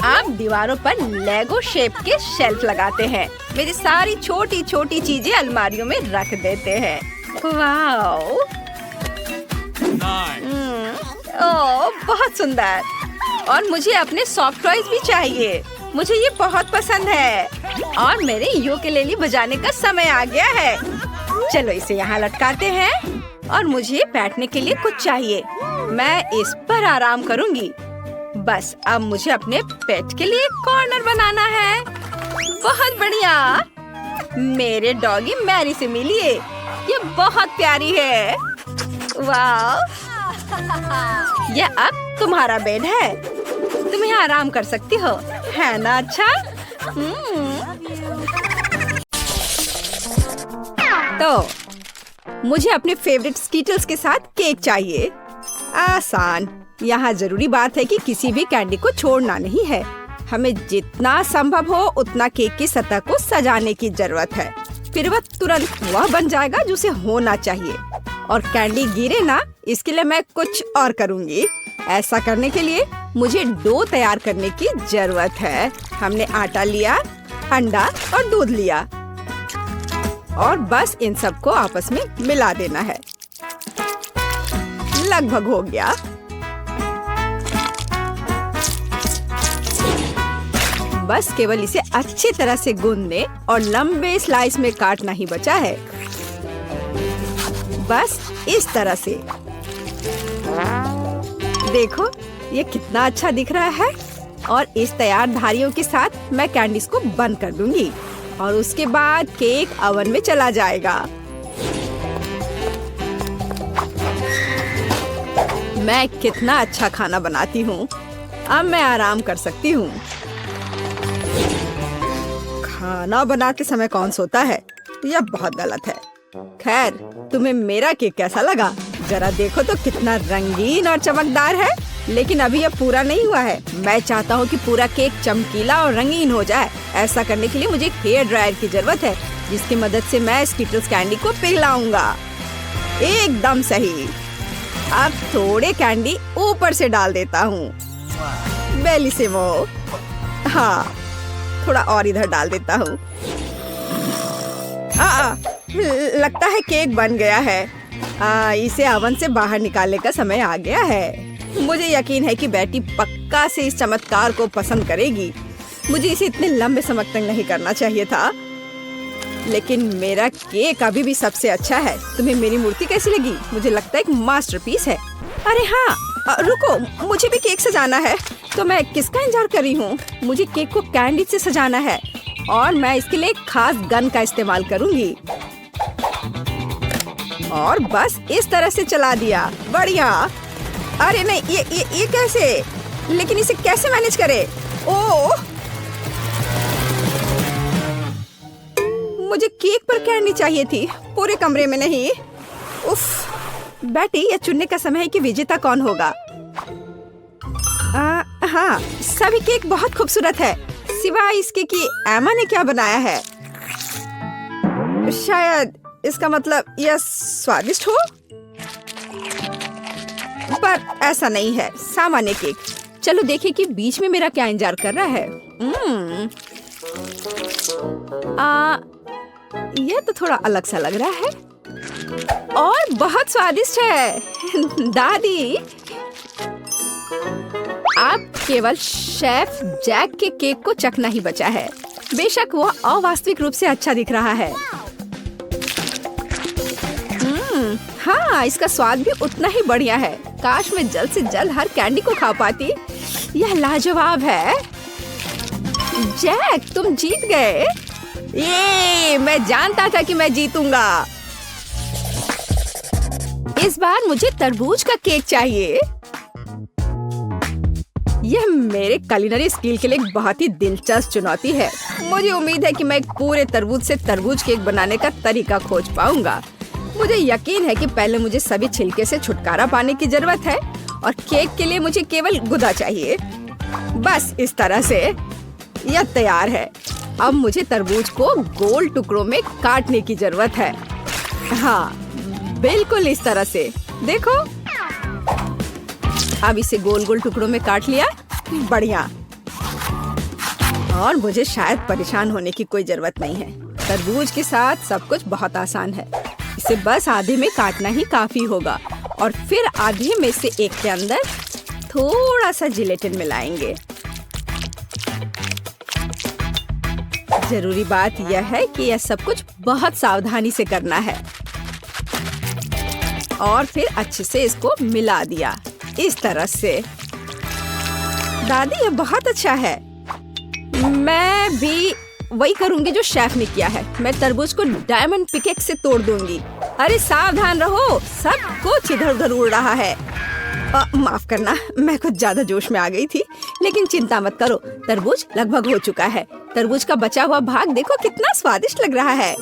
अब दीवारों पर लेगो शेप के शेल्फ लगाते हैं। मेरी सारी छोटी छोटी चीजें अलमारियों में रख देते हैं। वाह, ओह बहुत सुंदर। और मुझे अपने सॉफ्ट टॉयज भी चाहिए। मुझे ये बहुत पसंद है। और मेरे यूकेलेली बजाने का समय आ गया है। चलो इसे यहाँ लटकाते हैं। और मुझे बैठने के लिए कुछ चाहिए। मैं इस पर आराम करूँगी। बस अब मुझे अपने पेट के लिए कॉर्नर बनाना है। बहुत बढ़िया। मेरे डॉगी मैरी से मिलिए। ये बहुत प्यारी है। वाह, ये अब तुम्हारा बेड है। तुम यहाँ आराम कर सकती हो, है ना? अच्छा। तो मुझे अपने फेवरेट स्कीटल्स के साथ केक चाहिए। आसान। यहाँ जरूरी बात है कि किसी भी कैंडी को छोड़ना नहीं है। हमें जितना संभव हो उतना केक की सतह को सजाने की जरूरत है। फिर वह तुरंत वह बन जाएगा जो उसे होना चाहिए। और कैंडी गिरे ना, इसके लिए मैं कुछ और करूँगी। ऐसा करने के लिए मुझे डो तैयार करने की जरूरत है। हमने आटा लिया, अंडा और दूध लिया। और बस इन सबको आपस में मिला देना है। लगभग हो गया। बस केवल इसे अच्छी तरह से गूंदने और लंबे स्लाइस में काटना ही बचा है। बस इस तरह से। देखो ये कितना अच्छा दिख रहा है। और इस तैयार धारियों के साथ मैं कैंडीज को बंद कर दूंगी। और उसके बाद केक ओवन में चला जाएगा। मैं कितना अच्छा खाना बनाती हूँ। अब मैं आराम कर सकती हूँ। खाना बनाते समय कौन सोता है? यह बहुत गलत है। खैर, तुम्हें मेरा केक कैसा लगा? जरा देखो तो कितना रंगीन और चमकदार है। लेकिन अभी यह पूरा नहीं हुआ है। मैं चाहता हूँ कि पूरा केक चमकीला और रंगीन हो जाए। ऐसा करने के लिए मुझे एक हेयर ड्रायर की जरूरत है, जिसकी मदद से मैं स्कीटल्स कैंडी को पिघलाऊंगा। एकदम सही। अब थोड़े कैंडी ऊपर से डाल देता हूँ। बेलिसिमो। हाँ, थोड़ा और इधर डाल देता हूँ। लगता है केक बन गया है। इसे ओवन से बाहर निकालने का समय आ गया है। मुझे यकीन है कि बेटी पक्का से इस चमत्कार को पसंद करेगी। मुझे इसे इतने लंबे समय तक नहीं करना चाहिए था। लेकिन मेरा केक अभी भी सबसे अच्छा है। तुम्हें मेरी मूर्ति कैसी लगी? मुझे लगता है एक मास्टरपीस है। अरे हाँ, रुको, मुझे भी केक सजाना है। तो मैं किसका इंतजार कर रही हूँ? मुझे केक को कैंडी से सजाना है। और मैं इसके लिए एक खास गन का इस्तेमाल करूँगी। और बस इस तरह से चला दिया। बढ़िया। अरे नहीं, ये कैसे? लेकिन इसे कैसे मैनेज करे? ओह, मुझे केक पर कैंडी चाहिए थी, पूरे कमरे में नहीं। उफ, बेटी, ये चुनने का समय है कि विजेता कौन होगा। हाँ, सभी केक बहुत खूबसूरत है, सिवाय इसके कि एमा ने क्या बनाया है। शायद इसका मतलब यह स्वादिष्ट हो, पर ऐसा नहीं है। सामान्य केक। चलो देखें कि बीच में मेरा क्या इंतजार कर रहा है। यह तो थोड़ा अलग सा लग रहा है और बहुत स्वादिष्ट है। दादी, आप केवल शेफ जैक के केक को चखना ही बचा है। बेशक वह अवास्तविक रूप से अच्छा दिख रहा है। हाँ, इसका स्वाद भी उतना ही बढ़िया है। काश मैं जल्द से जल्द हर कैंडी को खा पाती। यह लाजवाब है। जैक, तुम जीत गए। ये मैं जानता था कि मैं जीतूंगा। इस बार मुझे तरबूज का केक चाहिए। यह मेरे कुलिनरी स्किल के लिए एक बहुत ही दिलचस्प चुनौती है। मुझे उम्मीद है कि मैं एक पूरे तरबूज से तरबूज केक बनाने का तरीका खोज पाऊंगा। मुझे यकीन है कि पहले मुझे सभी छिलके से छुटकारा पाने की जरूरत है और केक के लिए मुझे केवल गुदा चाहिए। बस इस तरह से यह तैयार है। अब मुझे तरबूज को गोल टुकड़ों में काटने की जरूरत है। हाँ, बिल्कुल इस तरह से। देखो, अब इसे गोल गोल टुकड़ों में काट लिया। बढ़िया। और मुझे शायद परेशान होने की कोई जरूरत नहीं है। तरबूज के साथ सब कुछ बहुत आसान है। इसे बस आधे में काटना ही काफी होगा और फिर आधे में से एक के अंदर थोड़ा सा जिलेटिन मिलाएंगे। जरूरी बात यह है कि यह सब कुछ बहुत सावधानी से करना है। और फिर अच्छे से इसको मिला दिया इस तरह से। दादी, ये बहुत अच्छा है। मैं भी वही करूंगी जो शेफ ने किया है। मैं तरबूज को डायमंड पिकेक्स से तोड़ दूंगी। अरे सावधान रहो, सब कुछ इधर उधर उड़ रहा है। माफ करना, मैं कुछ ज्यादा जोश में आ गई थी। लेकिन चिंता मत करो, तरबूज लगभग हो चुका है। तरबूज का बचा हुआ भाग देखो कितना स्वादिष्ट लग रहा है।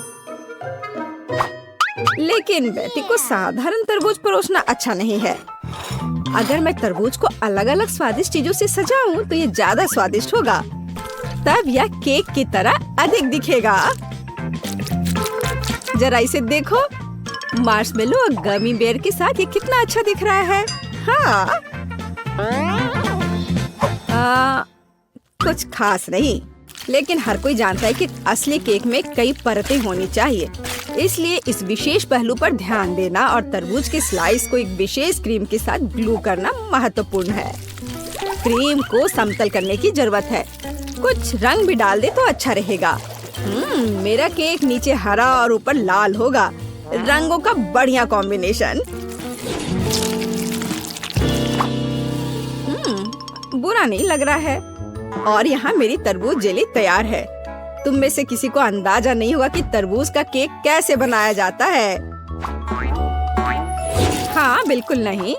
लेकिन बेटी को साधारण तरबूज परोसना अच्छा नहीं है। अगर मैं तरबूज को अलग अलग स्वादिष्ट चीजों से सजाऊं तो ये ज्यादा स्वादिष्ट होगा। तब यह केक की तरह अधिक दिखेगा। जरा इसे देखो, मार्शमेलो और गमी बेयर के साथ ये कितना अच्छा दिख रहा है। हाँ, कुछ खास नहीं, लेकिन हर कोई जानता है कि असली केक में कई परतें होनी चाहिए। इसलिए इस विशेष पहलू पर ध्यान देना और तरबूज के स्लाइस को एक विशेष क्रीम के साथ ग्लू करना महत्वपूर्ण है। क्रीम को समतल करने की जरूरत है। कुछ रंग भी डाल दे तो अच्छा रहेगा। मेरा केक नीचे हरा और ऊपर लाल होगा। रंगों का बढ़िया कॉम्बिनेशन। बुरा नहीं लग रहा है। और यहाँ मेरी तरबूज जेली तैयार है। तुम में से किसी को अंदाजा नहीं होगा कि तरबूज का केक कैसे बनाया जाता है। हाँ, बिल्कुल नहीं।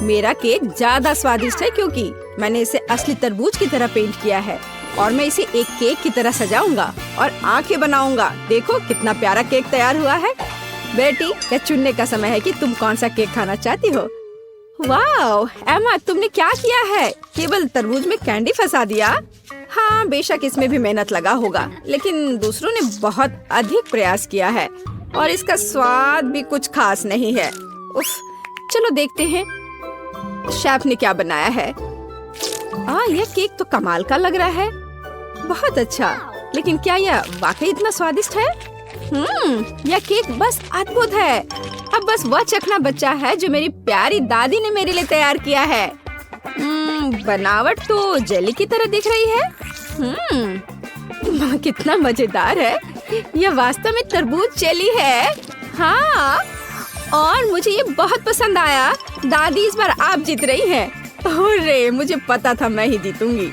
मेरा केक ज्यादा स्वादिष्ट है क्योंकि मैंने इसे असली तरबूज की तरह पेंट किया है। और मैं इसे एक केक की तरह सजाऊंगा और आंखें बनाऊंगा। देखो कितना प्यारा केक तैयार हुआ है। बेटी, यह चुनने का समय है कि तुम कौन सा केक खाना चाहती हो। वाह एमा, तुमने क्या किया है? केवल तरबूज में कैंडी फंसा दिया। हाँ, बेशक इसमें भी मेहनत लगा होगा, लेकिन दूसरों ने बहुत अधिक प्रयास किया है और इसका स्वाद भी कुछ खास नहीं है। उफ, चलो देखते हैं शेफ ने क्या बनाया है। यह केक तो कमाल का लग रहा है। बहुत अच्छा, लेकिन क्या यह वाकई इतना स्वादिष्ट है? यह केक बस अद्भुत है। अब बस वह चखना बचा है जो मेरी प्यारी दादी ने मेरे लिए तैयार किया है। बनावट तो जेली की तरह दिख रही है। कितना मजेदार है। यह वास्तव में तरबूज जेली है। हाँ, और मुझे ये बहुत पसंद आया। दादी, इस बार आप जीत रही हैं। अरे, मुझे पता था मैं ही जीतूंगी।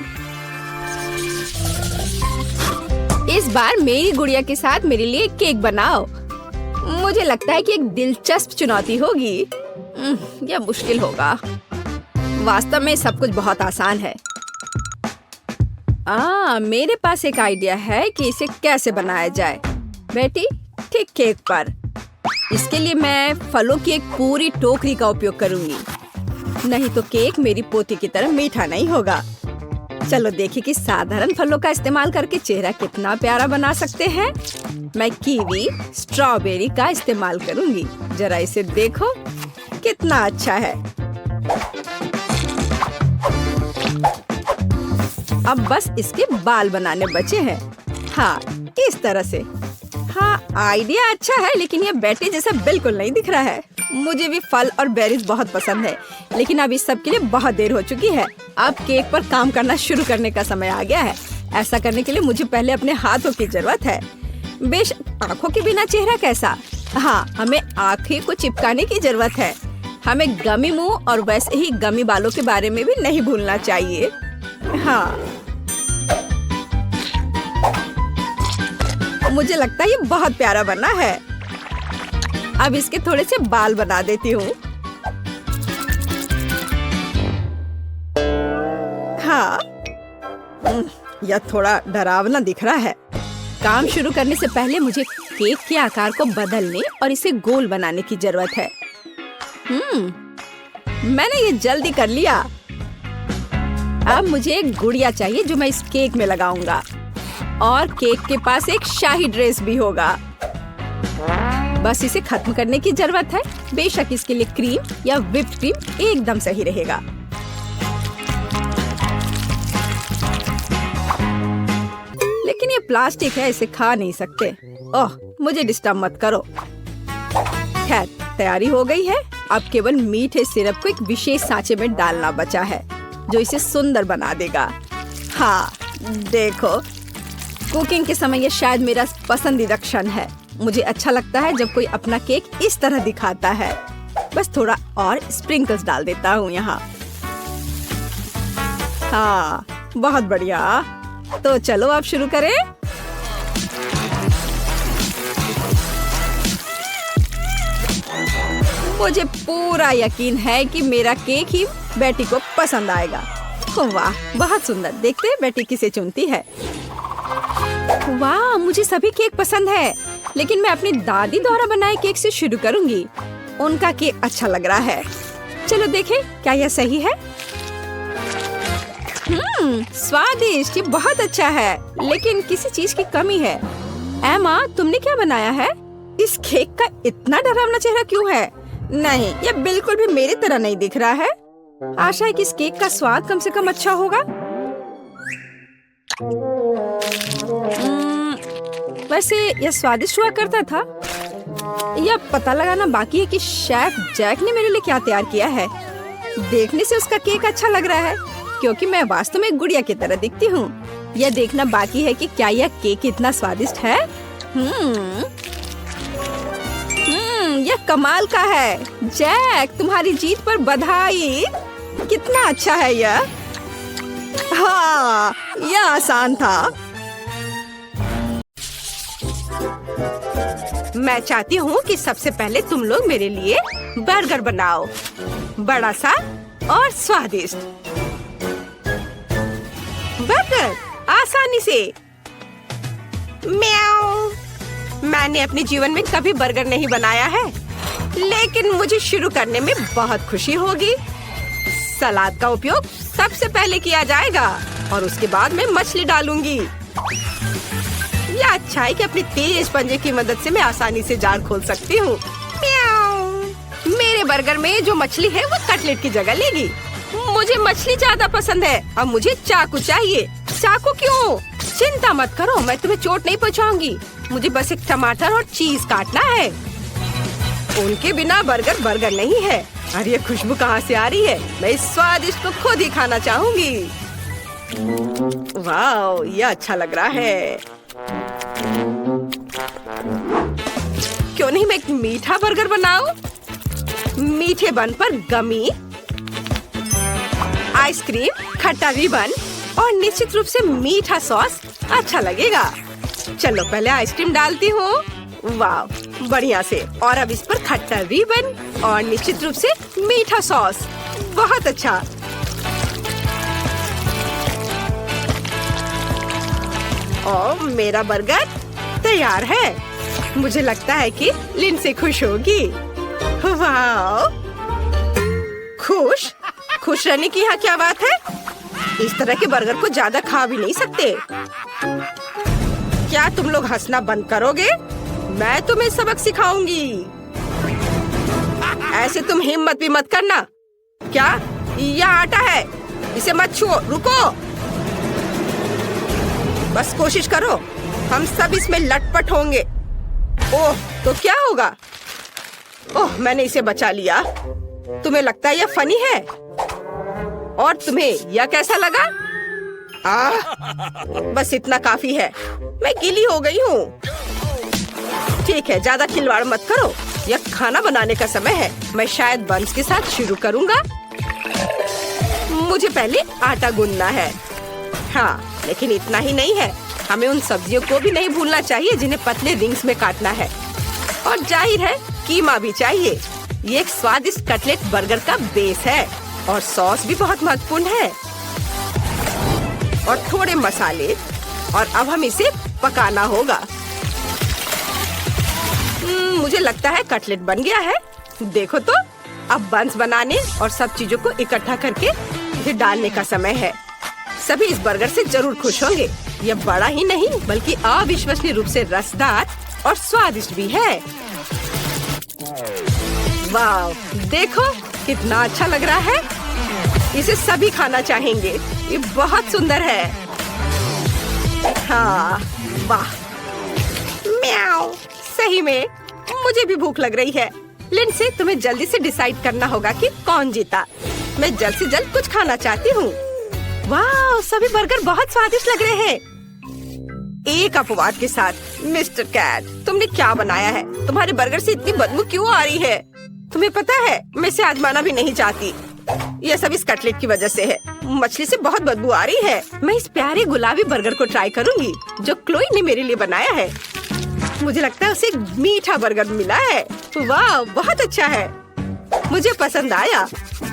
इस बार मेरी गुड़िया के साथ मेरे लिए केक बनाओ। मुझे लगता है कि एक दिलचस्प चुनौती होगी। यह मुश्किल होगा। वास्तव में सब कुछ बहुत आसान है। मेरे पास एक आइडिया है कि इसे कैसे बनाया जाए। बेटी, ठीक केक पर। इसके लिए मैं फलों की एक पूरी टोकरी का उपयोग करूंगी। नहीं तो केक मेरी पोती की तरह मीठा नहीं होगा। चलो देखिए कि साधारण फलों का इस्तेमाल करके चेहरा कितना प्यारा बना सकते हैं। मैं कीवी, स्ट्रॉबेरी का इस्तेमाल करूंगी। जरा इसे देखो, कितना अच्छा है। अब बस इसके बाल बनाने बचे हैं। हाँ, इस तरह से। हाँ, आइडिया अच्छा है, लेकिन ये बैटरी जैसा बिल्कुल नहीं दिख रहा है। मुझे भी फल और बेरीज बहुत पसंद है, लेकिन अब इस सब के लिए बहुत देर हो चुकी है। अब केक पर काम करना शुरू करने का समय आ गया है। ऐसा करने के लिए मुझे पहले अपने हाथों की जरूरत है। बेशक आँखों के बिना चेहरा कैसा। हाँ, हमें आँखें को चिपकाने की जरूरत है। हमें गमी मुंह और वैसे ही गमी बालों के बारे में भी नहीं भूलना चाहिए। हाँ, मुझे लगता है ये बहुत प्यारा बना है। अब इसके थोड़े से बाल बना देती हूँ। हाँ, यह थोड़ा डरावना दिख रहा है। काम शुरू करने से पहले मुझे केक के आकार को बदलने और इसे गोल बनाने की जरूरत है। मैंने ये जल्दी कर लिया। अब मुझे एक गुड़िया चाहिए जो मैं इस केक में लगाऊंगा, और केक के पास एक शाही ड्रेस भी होगा। बस इसे खत्म करने की जरूरत है। बेशक इसके लिए क्रीम या व्हिप्ड क्रीम एकदम सही रहेगा। लेकिन ये प्लास्टिक है, इसे खा नहीं सकते। ओह, मुझे डिस्टर्ब मत करो। खैर, तैयारी हो गई है। अब केवल मीठे सिरप को एक विशेष सांचे में डालना बचा है जो इसे सुंदर बना देगा। हाँ, देखो, कुकिंग के समय ये शायद मेरा पसंदीदा क्षण है। मुझे अच्छा लगता है जब कोई अपना केक इस तरह दिखाता है। बस थोड़ा और स्प्रिंकल्स डाल देता हूँ यहाँ। हाँ, बहुत बढ़िया। तो चलो अब शुरू करें। मुझे पूरा यकीन है कि मेरा केक ही बेटी को पसंद आएगा। वाह, बहुत सुंदर। देखते हैं बेटी किसे चुनती है। वाह, मुझे सभी केक पसंद है, लेकिन मैं अपनी दादी द्वारा बनाए केक से शुरू करूंगी। उनका केक अच्छा लग रहा है। चलो देखें क्या यह सही है। स्वादिष्ट, ये बहुत अच्छा है, लेकिन किसी चीज की कमी है। एमा, तुमने क्या बनाया है? इस केक का इतना डरावना चेहरा क्यों है? नहीं, ये बिल्कुल भी मेरी तरह नहीं दिख रहा है। आशा है कि इस केक का स्वाद कम से कम अच्छा होगा। वैसे यह स्वादिष्ट हुआ करता था। यह पता लगाना बाकी है कि शेफ जैक ने मेरे लिए क्या तैयार किया है। देखने से उसका केक अच्छा लग रहा है, क्योंकि मैं वास्तव में एक गुड़िया की तरह दिखती हूँ। यह देखना बाकी है कि क्या यह केक इतना स्वादिष्ट है। यह कमाल का है। जैक, तुम्हारी जीत पर बधाई। कितना अच्छा है यह। हाँ, यह आसान था। मैं चाहती हूँ कि सबसे पहले तुम लोग मेरे लिए बर्गर बनाओ, बड़ा सा और स्वादिष्ट। बर्गर आसानी से। म्याऊ। मैंने अपने जीवन में कभी बर्गर नहीं बनाया है, लेकिन मुझे शुरू करने में बहुत खुशी होगी। सलाद का उपयोग सबसे पहले किया जाएगा और उसके बाद मैं मछली डालूंगी। यह अच्छा है कि अपने तेज पंजे की मदद से मैं आसानी से जाल खोल सकती हूँ। मेरे बर्गर में जो मछली है वो कटलेट की जगह लेगी। मुझे मछली ज्यादा पसंद है। अब मुझे चाकू चाहिए। चाकू क्यों? चिंता मत करो, मैं तुम्हें चोट नहीं पहुँचाऊंगी। मुझे बस एक टमाटर और चीज काटना है। उनके बिना बर्गर बर्गर नहीं है। अरे ये खुशबू कहाँ से आ रही है? मैं इस स्वादिष्ट को खुद ही खाना चाहूंगी। वाह, ये अच्छा लग रहा है। क्यों नहीं मैं एक मीठा बर्गर बनाऊं? मीठे बन पर गमी, आइसक्रीम, खट्टा रिबन और निश्चित रूप से मीठा सॉस अच्छा लगेगा। चलो पहले आइसक्रीम डालती हूँ। वाह, बढ़िया से। और अब इस पर खट्टा रिबन और निश्चित रूप से मीठा सॉस। बहुत अच्छा। और मेरा बर्गर तैयार है। मुझे लगता है कि लिंडसे खुश होगी। वाह, खुश खुश रहने की यहाँ क्या बात है? इस तरह के बर्गर को ज्यादा खा भी नहीं सकते। क्या तुम लोग हंसना बंद करोगे? मैं तुम्हें सबक सिखाऊंगी। ऐसे तुम हिम्मत भी मत करना। क्या यह आटा है? इसे मत छुओ। रुको, बस कोशिश करो। हम सब इसमें लटपट होंगे। ओह, तो क्या होगा? ओह, मैंने इसे बचा लिया। तुम्हें लगता है यह फनी है? और तुम्हें यह कैसा लगा? बस इतना काफी है। मैं गीली हो गई हूँ। ठीक है, ज्यादा खिलवाड़ मत करो। यह खाना बनाने का समय है। मैं शायद बंस के साथ शुरू करूँगा। मुझे पहले आटा गूंदना है। हाँ, लेकिन इतना ही नहीं है। हमें उन सब्जियों को भी नहीं भूलना चाहिए जिन्हें पतले रिंग्स में काटना है। और जाहिर है कीमा भी चाहिए। ये एक स्वादिष्ट कटलेट बर्गर का बेस है और सॉस भी बहुत महत्वपूर्ण है और थोड़े मसाले। और अब हम इसे पकाना होगा। मुझे लगता है कटलेट बन गया है। देखो तो, अब बंस बनाने और सब चीजों को इकट्ठा करके इसे डालने का समय है। सभी इस बर्गर से जरूर खुश होंगे। यह बड़ा ही नहीं बल्कि अविश्वसनीय रूप से रसदार और स्वादिष्ट भी है। वाह, देखो कितना अच्छा लग रहा है। इसे सभी खाना चाहेंगे। ये बहुत सुंदर है। हाँ, वाह, म्याऊ। सही में मुझे भी भूख लग रही है। लिंडसे, तुम्हें जल्दी से डिसाइड करना होगा कि कौन जीता। मैं जल्द से जल्द कुछ खाना चाहती हूँ। वाह, सभी बर्गर बहुत स्वादिष्ट लग रहे हैं। एक अपवाद के साथ। मिस्टर कैट, तुमने क्या बनाया है? तुम्हारे बर्गर से इतनी बदबू क्यों आ रही है? तुम्हें पता है, मैं इसे आजमाना भी नहीं चाहती। यह सब इस कटलेट की वजह से है। मछली से बहुत बदबू आ रही है। मैं इस प्यारे गुलाबी बर्गर को ट्राई करूंगी जो क्लोई ने मेरे लिए बनाया है। मुझे लगता है उसे मीठा बर्गर मिला है। वाह, बहुत अच्छा है। मुझे पसंद आया।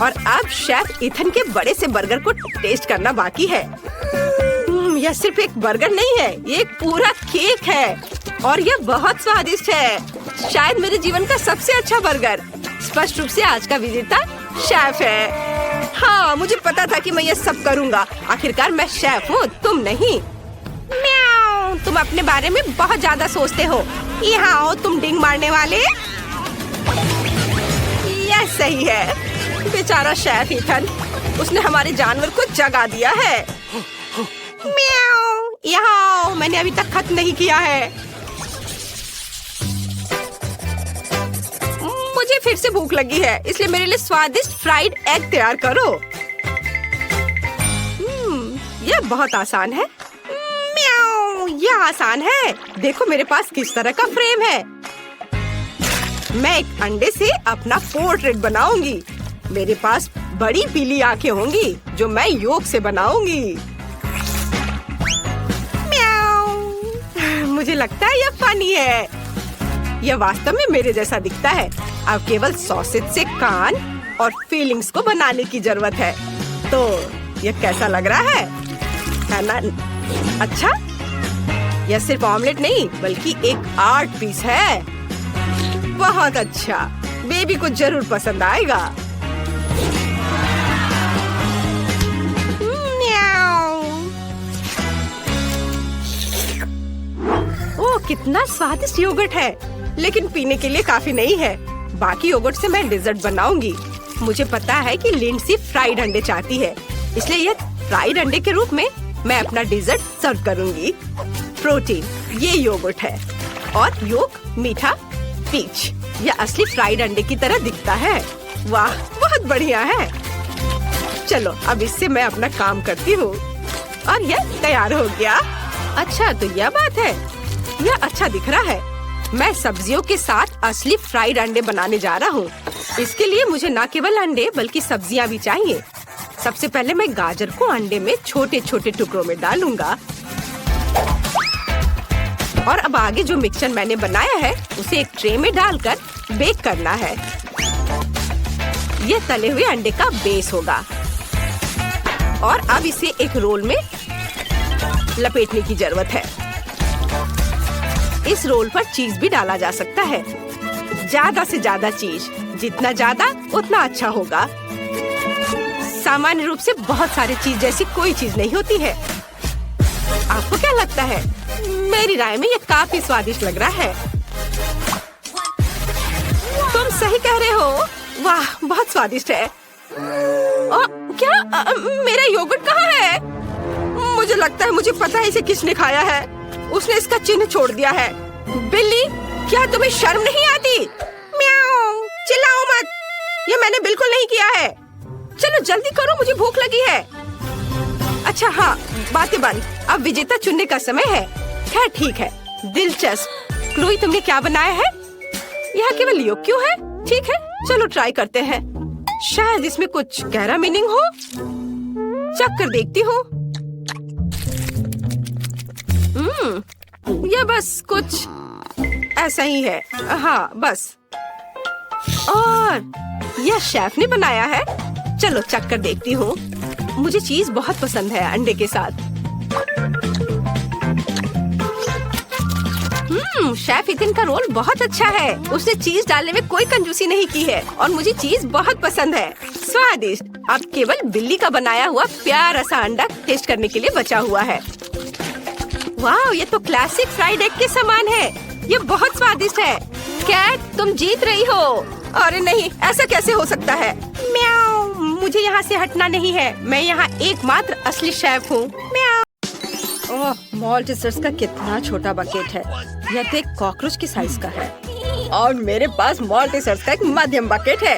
और अब शेफ इथन के बड़े से बर्गर को टेस्ट करना बाकी है। यह सिर्फ एक बर्गर नहीं है, ये एक पूरा केक है और यह बहुत स्वादिष्ट है। शायद मेरे जीवन का सबसे अच्छा बर्गर। स्पष्ट रूप से आज का विजेता शेफ है। हाँ, मुझे पता था कि मैं ये सब करूँगा। आखिरकार मैं शेफ हूँ, तुम नहीं। म्याऊ, तुम अपने बारे में बहुत ज्यादा सोचते हो। यहाँ आओ तुम डिंग मारने वाले। यह सही है। बेचारा शेफ इथन, उसने हमारे जानवर को जगा दिया है। म्याऊ, यहाँ आओ, मैंने अभी तक खत्म नहीं किया है। मुझे फिर से भूख लगी है, इसलिए मेरे लिए स्वादिष्ट फ्राइड एग तैयार करो। यह बहुत आसान है। म्याऊ, यह आसान है। देखो मेरे पास किस तरह का फ्रेम है। मैं एक अंडे से अपना पोर्ट्रेट बनाऊंगी। मेरे पास बड़ी पीली आंखें होंगी जो मैं योग से बनाऊंगी। म्याऊ, मुझे लगता है यह फनी है। यह वास्तव में मेरे जैसा दिखता है। अब केवल सॉसेज से कान और फीलिंग्स को बनाने की जरूरत है। तो यह कैसा लग रहा है ना? अच्छा, यह सिर्फ ऑमलेट नहीं बल्कि एक आर्ट पीस है। बहुत अच्छा, बेबी को जरूर पसंद आएगा। ओह, कितना स्वादिष्ट योगर्ट है, लेकिन पीने के लिए काफी नहीं है। बाकी योगर्ट से मैं डिजर्ट बनाऊंगी। मुझे पता है कि लिंडसी फ्राइड अंडे चाहती है, इसलिए यह फ्राइड अंडे के रूप में मैं अपना डिजर्ट सर्व करूंगी। प्रोटीन, ये योगर्ट है और योग मीठा पीच। यह असली फ्राइड अंडे की तरह दिखता है। वाह, बहुत बढ़िया है। चलो अब इससे मैं अपना काम करती हूँ और यह तैयार हो गया। अच्छा, तो यह बात है। यह अच्छा दिख रहा है। मैं सब्जियों के साथ असली फ्राइड अंडे बनाने जा रहा हूँ। इसके लिए मुझे न केवल अंडे बल्कि सब्जियाँ भी चाहिए। सबसे पहले मैं गाजर को अंडे में छोटे छोटे टुकड़ों में डालूंगा और अब आगे जो मिक्सचर मैंने बनाया है उसे एक ट्रे में डालकर बेक करना है। यह तले हुए अंडे का बेस होगा और अब इसे एक रोल में लपेटने की जरूरत है। इस रोल पर चीज भी डाला जा सकता है। ज्यादा से ज्यादा चीज, जितना ज्यादा उतना अच्छा होगा। सामान्य रूप से बहुत सारी चीज जैसी कोई चीज नहीं होती है। आपको क्या लगता है? मेरी राय में ये काफी स्वादिष्ट लग रहा है। तुम सही कह रहे हो। वाह, बहुत स्वादिष्ट है। क्या मेरा योगर्ट कहाँ है? मुझे लगता है मुझे पता है इसे किसने खाया है। उसने इसका चिन्ह छोड़ दिया है। बिल्ली, क्या तुम्हें शर्म नहीं आती? म्याऊ, चिल्लाओ मत। ये मैंने बिल्कुल नहीं किया है। चलो जल्दी करो, मुझे भूख लगी है। अच्छा हाँ, बातें बंद। अब विजेता चुनने का समय है। खैर ठीक है, दिलचस्प। क्लोई, तुमने क्या बनाया है? यहाँ केवल योग क्यों है? ठीक है, चलो ट्राई करते हैं। शायद इसमें कुछ गहरा मीनिंग हो। चख कर देखती हूँ। यह बस कुछ ऐसा ही है। हाँ बस, और यह शेफ ने बनाया है। चलो चख कर देखती हूँ। मुझे चीज बहुत पसंद है अंडे के साथ। शेफ इथिन का रोल बहुत अच्छा है। उसने चीज डालने में कोई कंजूसी नहीं की है और मुझे चीज बहुत पसंद है। स्वादिष्ट। अब केवल बिल्ली का बनाया हुआ प्यारा सा अंडा टेस्ट करने के लिए बचा हुआ है। वाह, ये तो क्लासिक फ्राइड एग के समान है। ये बहुत स्वादिष्ट है। कैट, तुम जीत रही हो। अरे नहीं, ऐसा कैसे हो सकता है? म्याऊ, मुझे यहाँ से हटना नहीं है। मैं यहाँ एकमात्र असली शेफ हूँ। म्याऊ। ओह, मॉल्टेसर्स का कितना छोटा बकेट है। यह तो एक कॉकरोच के साइज का है। और मेरे पास मॉल्टेसर्स का एक मध्यम बकेट है।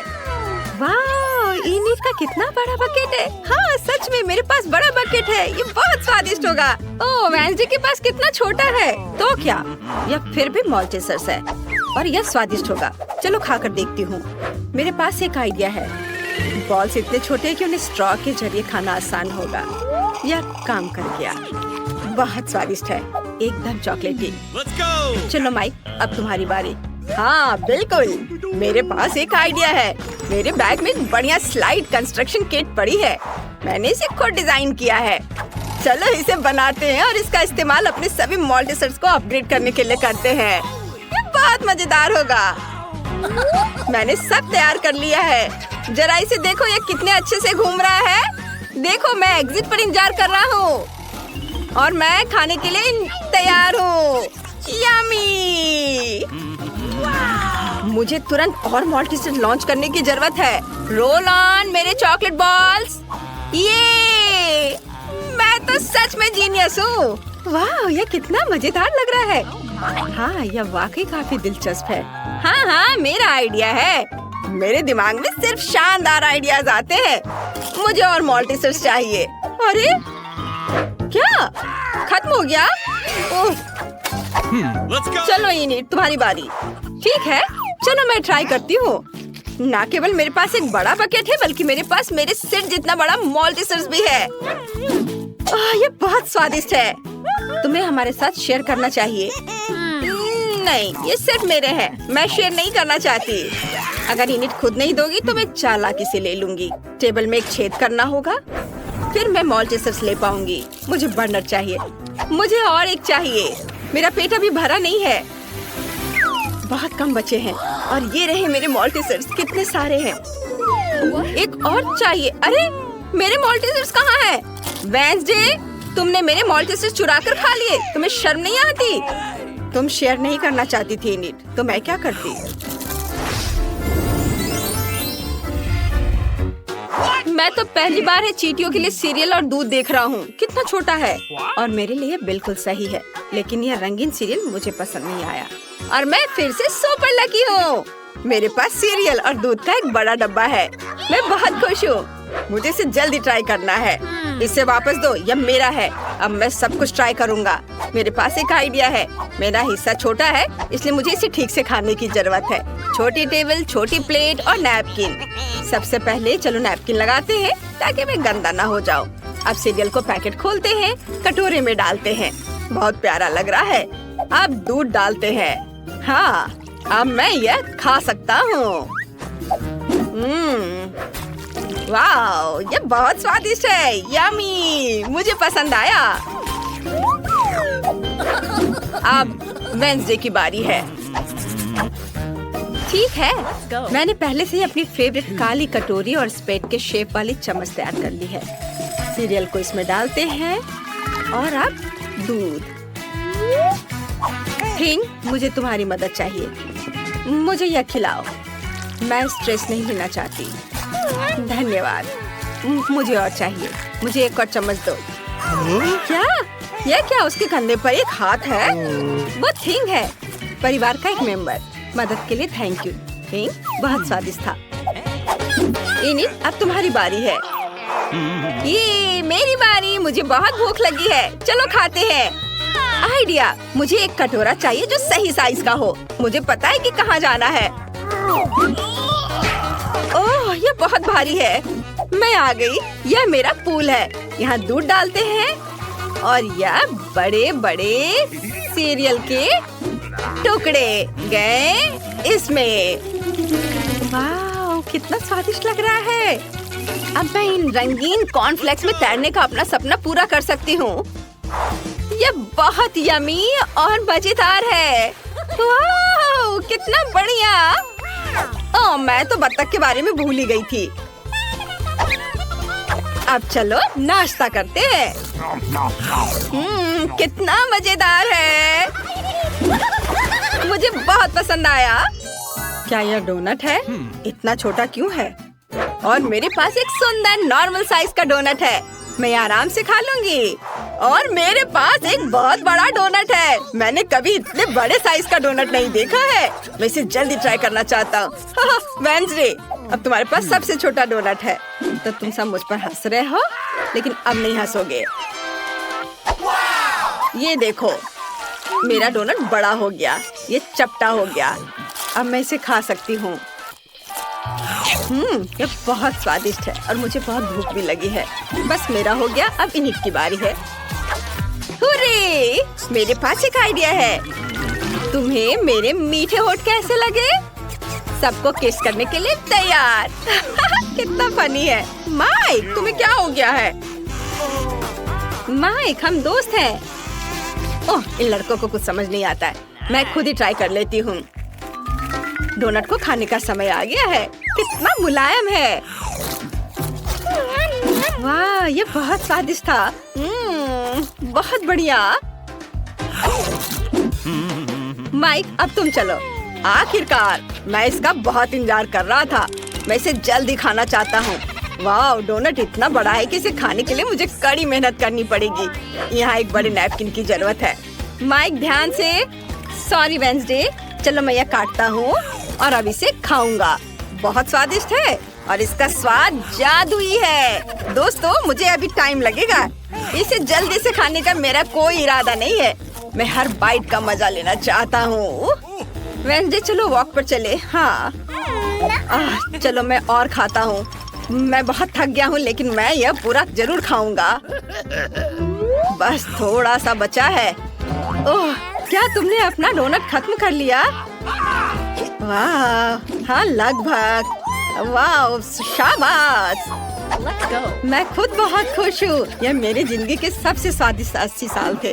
वाह, इनिट का कितना बड़ा बकेट है। हाँ, सच में मेरे पास बड़ा बकेट है। ये बहुत स्वादिष्ट होगा। ओह, वेंसडे के पास कितना छोटा है। तो क्या, यह फिर भी मॉल्टेसर्स है और यह स्वादिष्ट होगा। चलो खाकर देखती हूँ। मेरे पास एक आइडिया है। बॉल्स इतने छोटे हैं कि उन्हें स्ट्रॉ के जरिए खाना आसान होगा। यह काम कर गया। बहुत स्वादिष्ट है, एकदम चॉकलेटी। चलो माइक, अब तुम्हारी बारी। हाँ बिल्कुल, मेरे पास एक आइडिया है। मेरे बैग में एक बढ़िया स्लाइड कंस्ट्रक्शन किट पड़ी है। मैंने इसे खुद डिजाइन किया है। चलो इसे बनाते हैं और इसका इस्तेमाल अपने सभी मॉल्टेसर्स को अपग्रेड करने के लिए करते हैं। ये बहुत मजेदार होगा। मैंने सब तैयार कर लिया है। जरा इसे देखो, ये कितने अच्छे से घूम रहा है। देखो, मैं एग्जिट पर इंतजार कर रहा हूँ और मैं खाने के लिए तैयार हूँ। यम्मी! मुझे तुरंत और मॉल्टेसर्स लॉन्च करने की जरूरत है। रोल ऑन मेरे चॉकलेट बॉल्स। ये मैं तो सच में जीनियस हूँ। वाह, यह कितना मजेदार लग रहा है। हाँ, यह वाकई काफी दिलचस्प है। हाँ, मेरा आइडिया है। मेरे दिमाग में सिर्फ शानदार आइडियाज आते हैं। मुझे और मॉल्टेसर्स चाहिए। अरे क्या खत्म हो गया? चलो इनिट, तुम्हारी बारी। ठीक है, चलो मैं ट्राई करती हूँ। ना केवल मेरे पास एक बड़ा बकेट है, बल्कि मेरे पास मेरे सिर जितना बड़ा मॉल्टेसर्स भी है। ये बहुत स्वादिष्ट है। तुम्हें हमारे साथ शेयर करना चाहिए। नहीं, ये सिर्फ मेरे हैं। मैं शेयर नहीं करना चाहती। अगर इनिट खुद नहीं दोगी तो मैं चालाकी से ले लूंगी। टेबल में एक छेद करना होगा, फिर मैं मॉल्टेसर्स ले पाऊंगी। मुझे बर्नर चाहिए। मुझे और एक चाहिए। मेरा पेट अभी भरा नहीं है। बहुत कम बचे हैं और ये रहे मेरे मॉल्टेसर्स। कितने सारे हैं। एक और चाहिए। अरे मेरे मॉल्टेसर्स कहाँ हैं? वेंसडे, तुमने मेरे मॉल्टेसर्स चुरा कर खा लिए। तुम्हें शर्म नहीं आती? तुम शेयर नहीं करना चाहती थी इनिट, तो मैं क्या करती? मैं तो पहली बार है चींटियों के लिए सीरियल और दूध देख रहा हूँ। कितना छोटा है और मेरे लिए बिल्कुल सही है। लेकिन यह रंगीन सीरियल मुझे पसंद नहीं आया और मैं फिर से सुपर लकी हूँ। मेरे पास सीरियल और दूध का एक बड़ा डब्बा है। मैं बहुत खुश हूँ। मुझे इसे जल्दी ट्राई करना है। इसे वापस दो, यह मेरा है। अब मैं सब कुछ ट्राई करूँगा। मेरे पास एक आइडिया है। मेरा हिस्सा छोटा है, इसलिए मुझे इसे ठीक से खाने की जरूरत है। छोटी टेबल, छोटी प्लेट और नैपकिन। सबसे पहले चलो नैपकिन लगाते हैं ताकि मैं गंदा ना हो जाऊँ। अब सीरियल को पैकेट खोलते हैं, कटोरे में डालते हैं। बहुत प्यारा लग रहा है। अब दूध डालते हैं। हाँ, अब मैं यह खा सकता हूँ। वाह, ये बहुत स्वादिष्ट है। यम्मी, मुझे पसंद आया। अब वेंसडे की बारी है। ठीक है, मैंने पहले से ही अपनी फेवरेट काली कटोरी और स्पेट के शेप वाली चम्मच तैयार कर ली है। सीरियल को इसमें डालते हैं और अब दूध। थिंग, मुझे तुम्हारी मदद चाहिए। मुझे यह खिलाओ। मैं स्ट्रेस नहीं लेना चाहती। धन्यवाद। मुझे और चाहिए। मुझे एक और चम्मच दो। क्या? यह क्या? उसके कंधे पर एक हाथ है। वो थिंग है, परिवार का एक मेंबर। मदद के लिए थैंक यू। थिंग बहुत स्वादिष्ट था। इनिट, अब तुम्हारी बारी है। ये मेरी बारी। मुझे बहुत भूख लगी है। चलो खाते हैं। आइडिया, मुझे एक कटोरा चाहिए जो सही साइज का हो। मुझे पता है कि कहाँ जाना है। ओह, ये बहुत भारी है। मैं आ गई। यह मेरा पूल है। यहाँ दूध डालते हैं और यह बड़े बड़े सीरियल के टुकड़े गए इसमें। वाह, कितना स्वादिष्ट लग रहा है। अब मैं इन रंगीन कॉर्नफ्लेक्स में तैरने का अपना सपना पूरा कर सकती हूँ। ये बहुत यमी और मजेदार है। वाह, कितना बढ़िया। ओह, मैं तो बत्तख के बारे में भूल ही गई थी। अब चलो नाश्ता करते हैं। कितना मजेदार है। मुझे बहुत पसंद आया। क्या यह डोनट है? इतना छोटा क्यों है? और मेरे पास एक सुंदर नॉर्मल साइज का डोनट है। मैं आराम से खा लूंगी। और मेरे पास एक बहुत बड़ा डोनट है। मैंने कभी इतने बड़े साइज का डोनट नहीं देखा है। मैं इसे जल्दी ट्राई करना चाहता हूँ। वेंसडे, अब तुम्हारे पास सबसे छोटा डोनट है। तो तुम सब मुझ पर हंस रहे हो, लेकिन अब नहीं हंसोगे। ये देखो, मेरा डोनट बड़ा हो गया। ये चपटा हो गया। अब मैं इसे खा सकती हूँ। ये बहुत स्वादिष्ट है और मुझे बहुत भूख भी लगी है। बस मेरा हो गया, अब इनिट की बारी है। हुर्रे! मेरे पास एक आइडिया है। तुम्हें मेरे मीठे होठ कैसे लगे? सबको किस करने के लिए तैयार। कितना फनी है। माइक, तुम्हें क्या हो गया है? माइक, हम दोस्त हैं। ओह, इन लड़कों को कुछ समझ नहीं आता है। मैं खुद ही ट्राई कर लेती हूँ। डोनट को खाने का समय आ गया है। कितना मुलायम है। वाह, ये बहुत स्वादिष्ट था। बहुत बढ़िया। माइक, अब तुम चलो। आखिरकार, मैं इसका बहुत इंतजार कर रहा था। मैं इसे जल्दी खाना चाहता हूँ। वाह, डोनट इतना बड़ा है कि इसे खाने के लिए मुझे कड़ी मेहनत करनी पड़ेगी। यहाँ एक बड़े नैपकिन की जरूरत है। माइक, ध्यान से। Sorry Wednesday. चलो मैं यह काटता हूँ और अब इसे खाऊंगा। बहुत स्वादिष्ट है और इसका स्वाद जादुई है। दोस्तों, मुझे अभी टाइम लगेगा। इसे जल्दी से खाने का मेरा कोई इरादा नहीं है। मैं हर बाइट का मजा लेना चाहता हूँ। वेंसडे, चलो वॉक पर चले। हाँ, चलो मैं और खाता हूँ। मैं बहुत थक गया हूँ, लेकिन मैं यह पूरा जरूर खाऊंगा। बस थोड़ा सा बचा है। ओह, क्या तुमने अपना डोनट खत्म कर लिया? वाह, हाँ लगभग। वाह, शाबाश। मैं खुद बहुत खुश हूँ। यह मेरी जिंदगी के सबसे स्वादिष्ट 80 साल थे।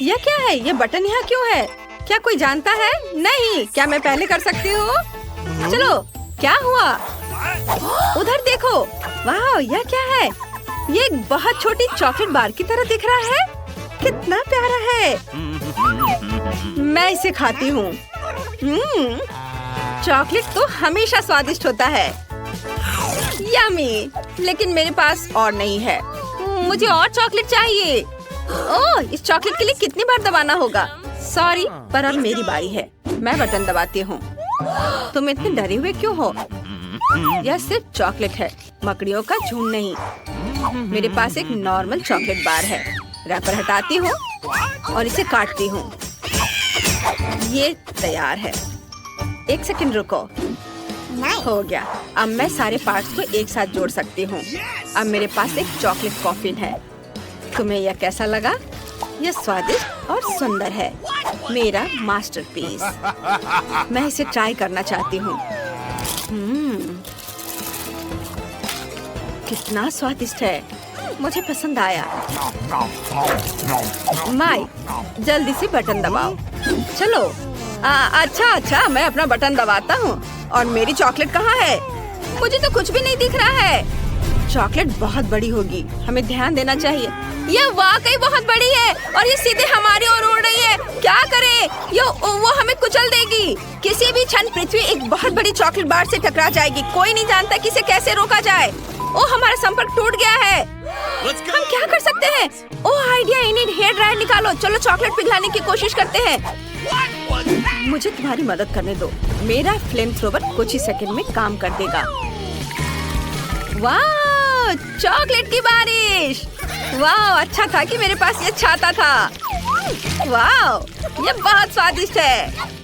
यह क्या है? यह बटन यहाँ क्यों है? क्या कोई जानता है? नहीं। क्या मैं पहले कर सकती हूँ? चलो, क्या हुआ? उधर देखो। वाह, यह क्या है? ये एक बहुत छोटी चॉकलेट बार की तरह दिख रहा है। कितना प्यारा है। मैं इसे खाती हूँ। चॉकलेट तो हमेशा स्वादिष्ट होता है। यम्मी, लेकिन मेरे पास और नहीं है। मुझे और चॉकलेट चाहिए। ओह, इस चॉकलेट के लिए कितनी बार दबाना होगा? सॉरी, पर अब मेरी बारी है। मैं बटन दबाती हूँ। तुम इतने डरे हुए क्यों हो? यह सिर्फ चॉकलेट है, मकड़ियों का झुंड नहीं। मेरे पास एक नॉर्मल चॉकलेट बार है। रैपर हटाती हूँ और इसे काटती हूँ। ये तैयार है। एक सेकंड रुको। हो गया। अब मैं सारे पार्ट्स को एक साथ जोड़ सकती हूँ। अब मेरे पास एक चॉकलेट कॉफिन है। तुम्हें यह कैसा लगा? यह स्वादिष्ट और सुंदर है। मेरा मास्टरपीस। मैं इसे ट्राई करना चाहती हूँ। कितना स्वादिष्ट है। मुझे पसंद आया। माइक, जल्दी से बटन दबाओ। चलो। अच्छा, मैं अपना बटन दबाता हूँ। और मेरी चॉकलेट कहाँ है? मुझे तो कुछ भी नहीं दिख रहा है। चॉकलेट बहुत बड़ी होगी, हमें ध्यान देना चाहिए। यह वाकई बहुत बड़ी है और ये सीधे हमारी ओर उड़ रही है। क्या करें? वो हमें कुचल देगी। किसी भी क्षण पृथ्वी एक बहुत बड़ी चॉकलेट बार से टकरा जाएगी। कोई नहीं जानता कि इसे कैसे रोका जाए। ओह, हमारा संपर्क टूट गया है। हम क्या कर सकते हैं? ओह, आइडिया। इन्हें हेयर ड्रायर निकालो। चलो चॉकलेट पिघलाने की कोशिश करते हैं। मुझे तुम्हारी मदद करने दो। मेरा फ्लेम थ्रोवर कुछ ही सेकंड में काम कर देगा। वाह, चॉकलेट की बारिश। वाह, अच्छा था कि मेरे पास ये छाता था। वाह, ये बहुत स्वादिष्ट है।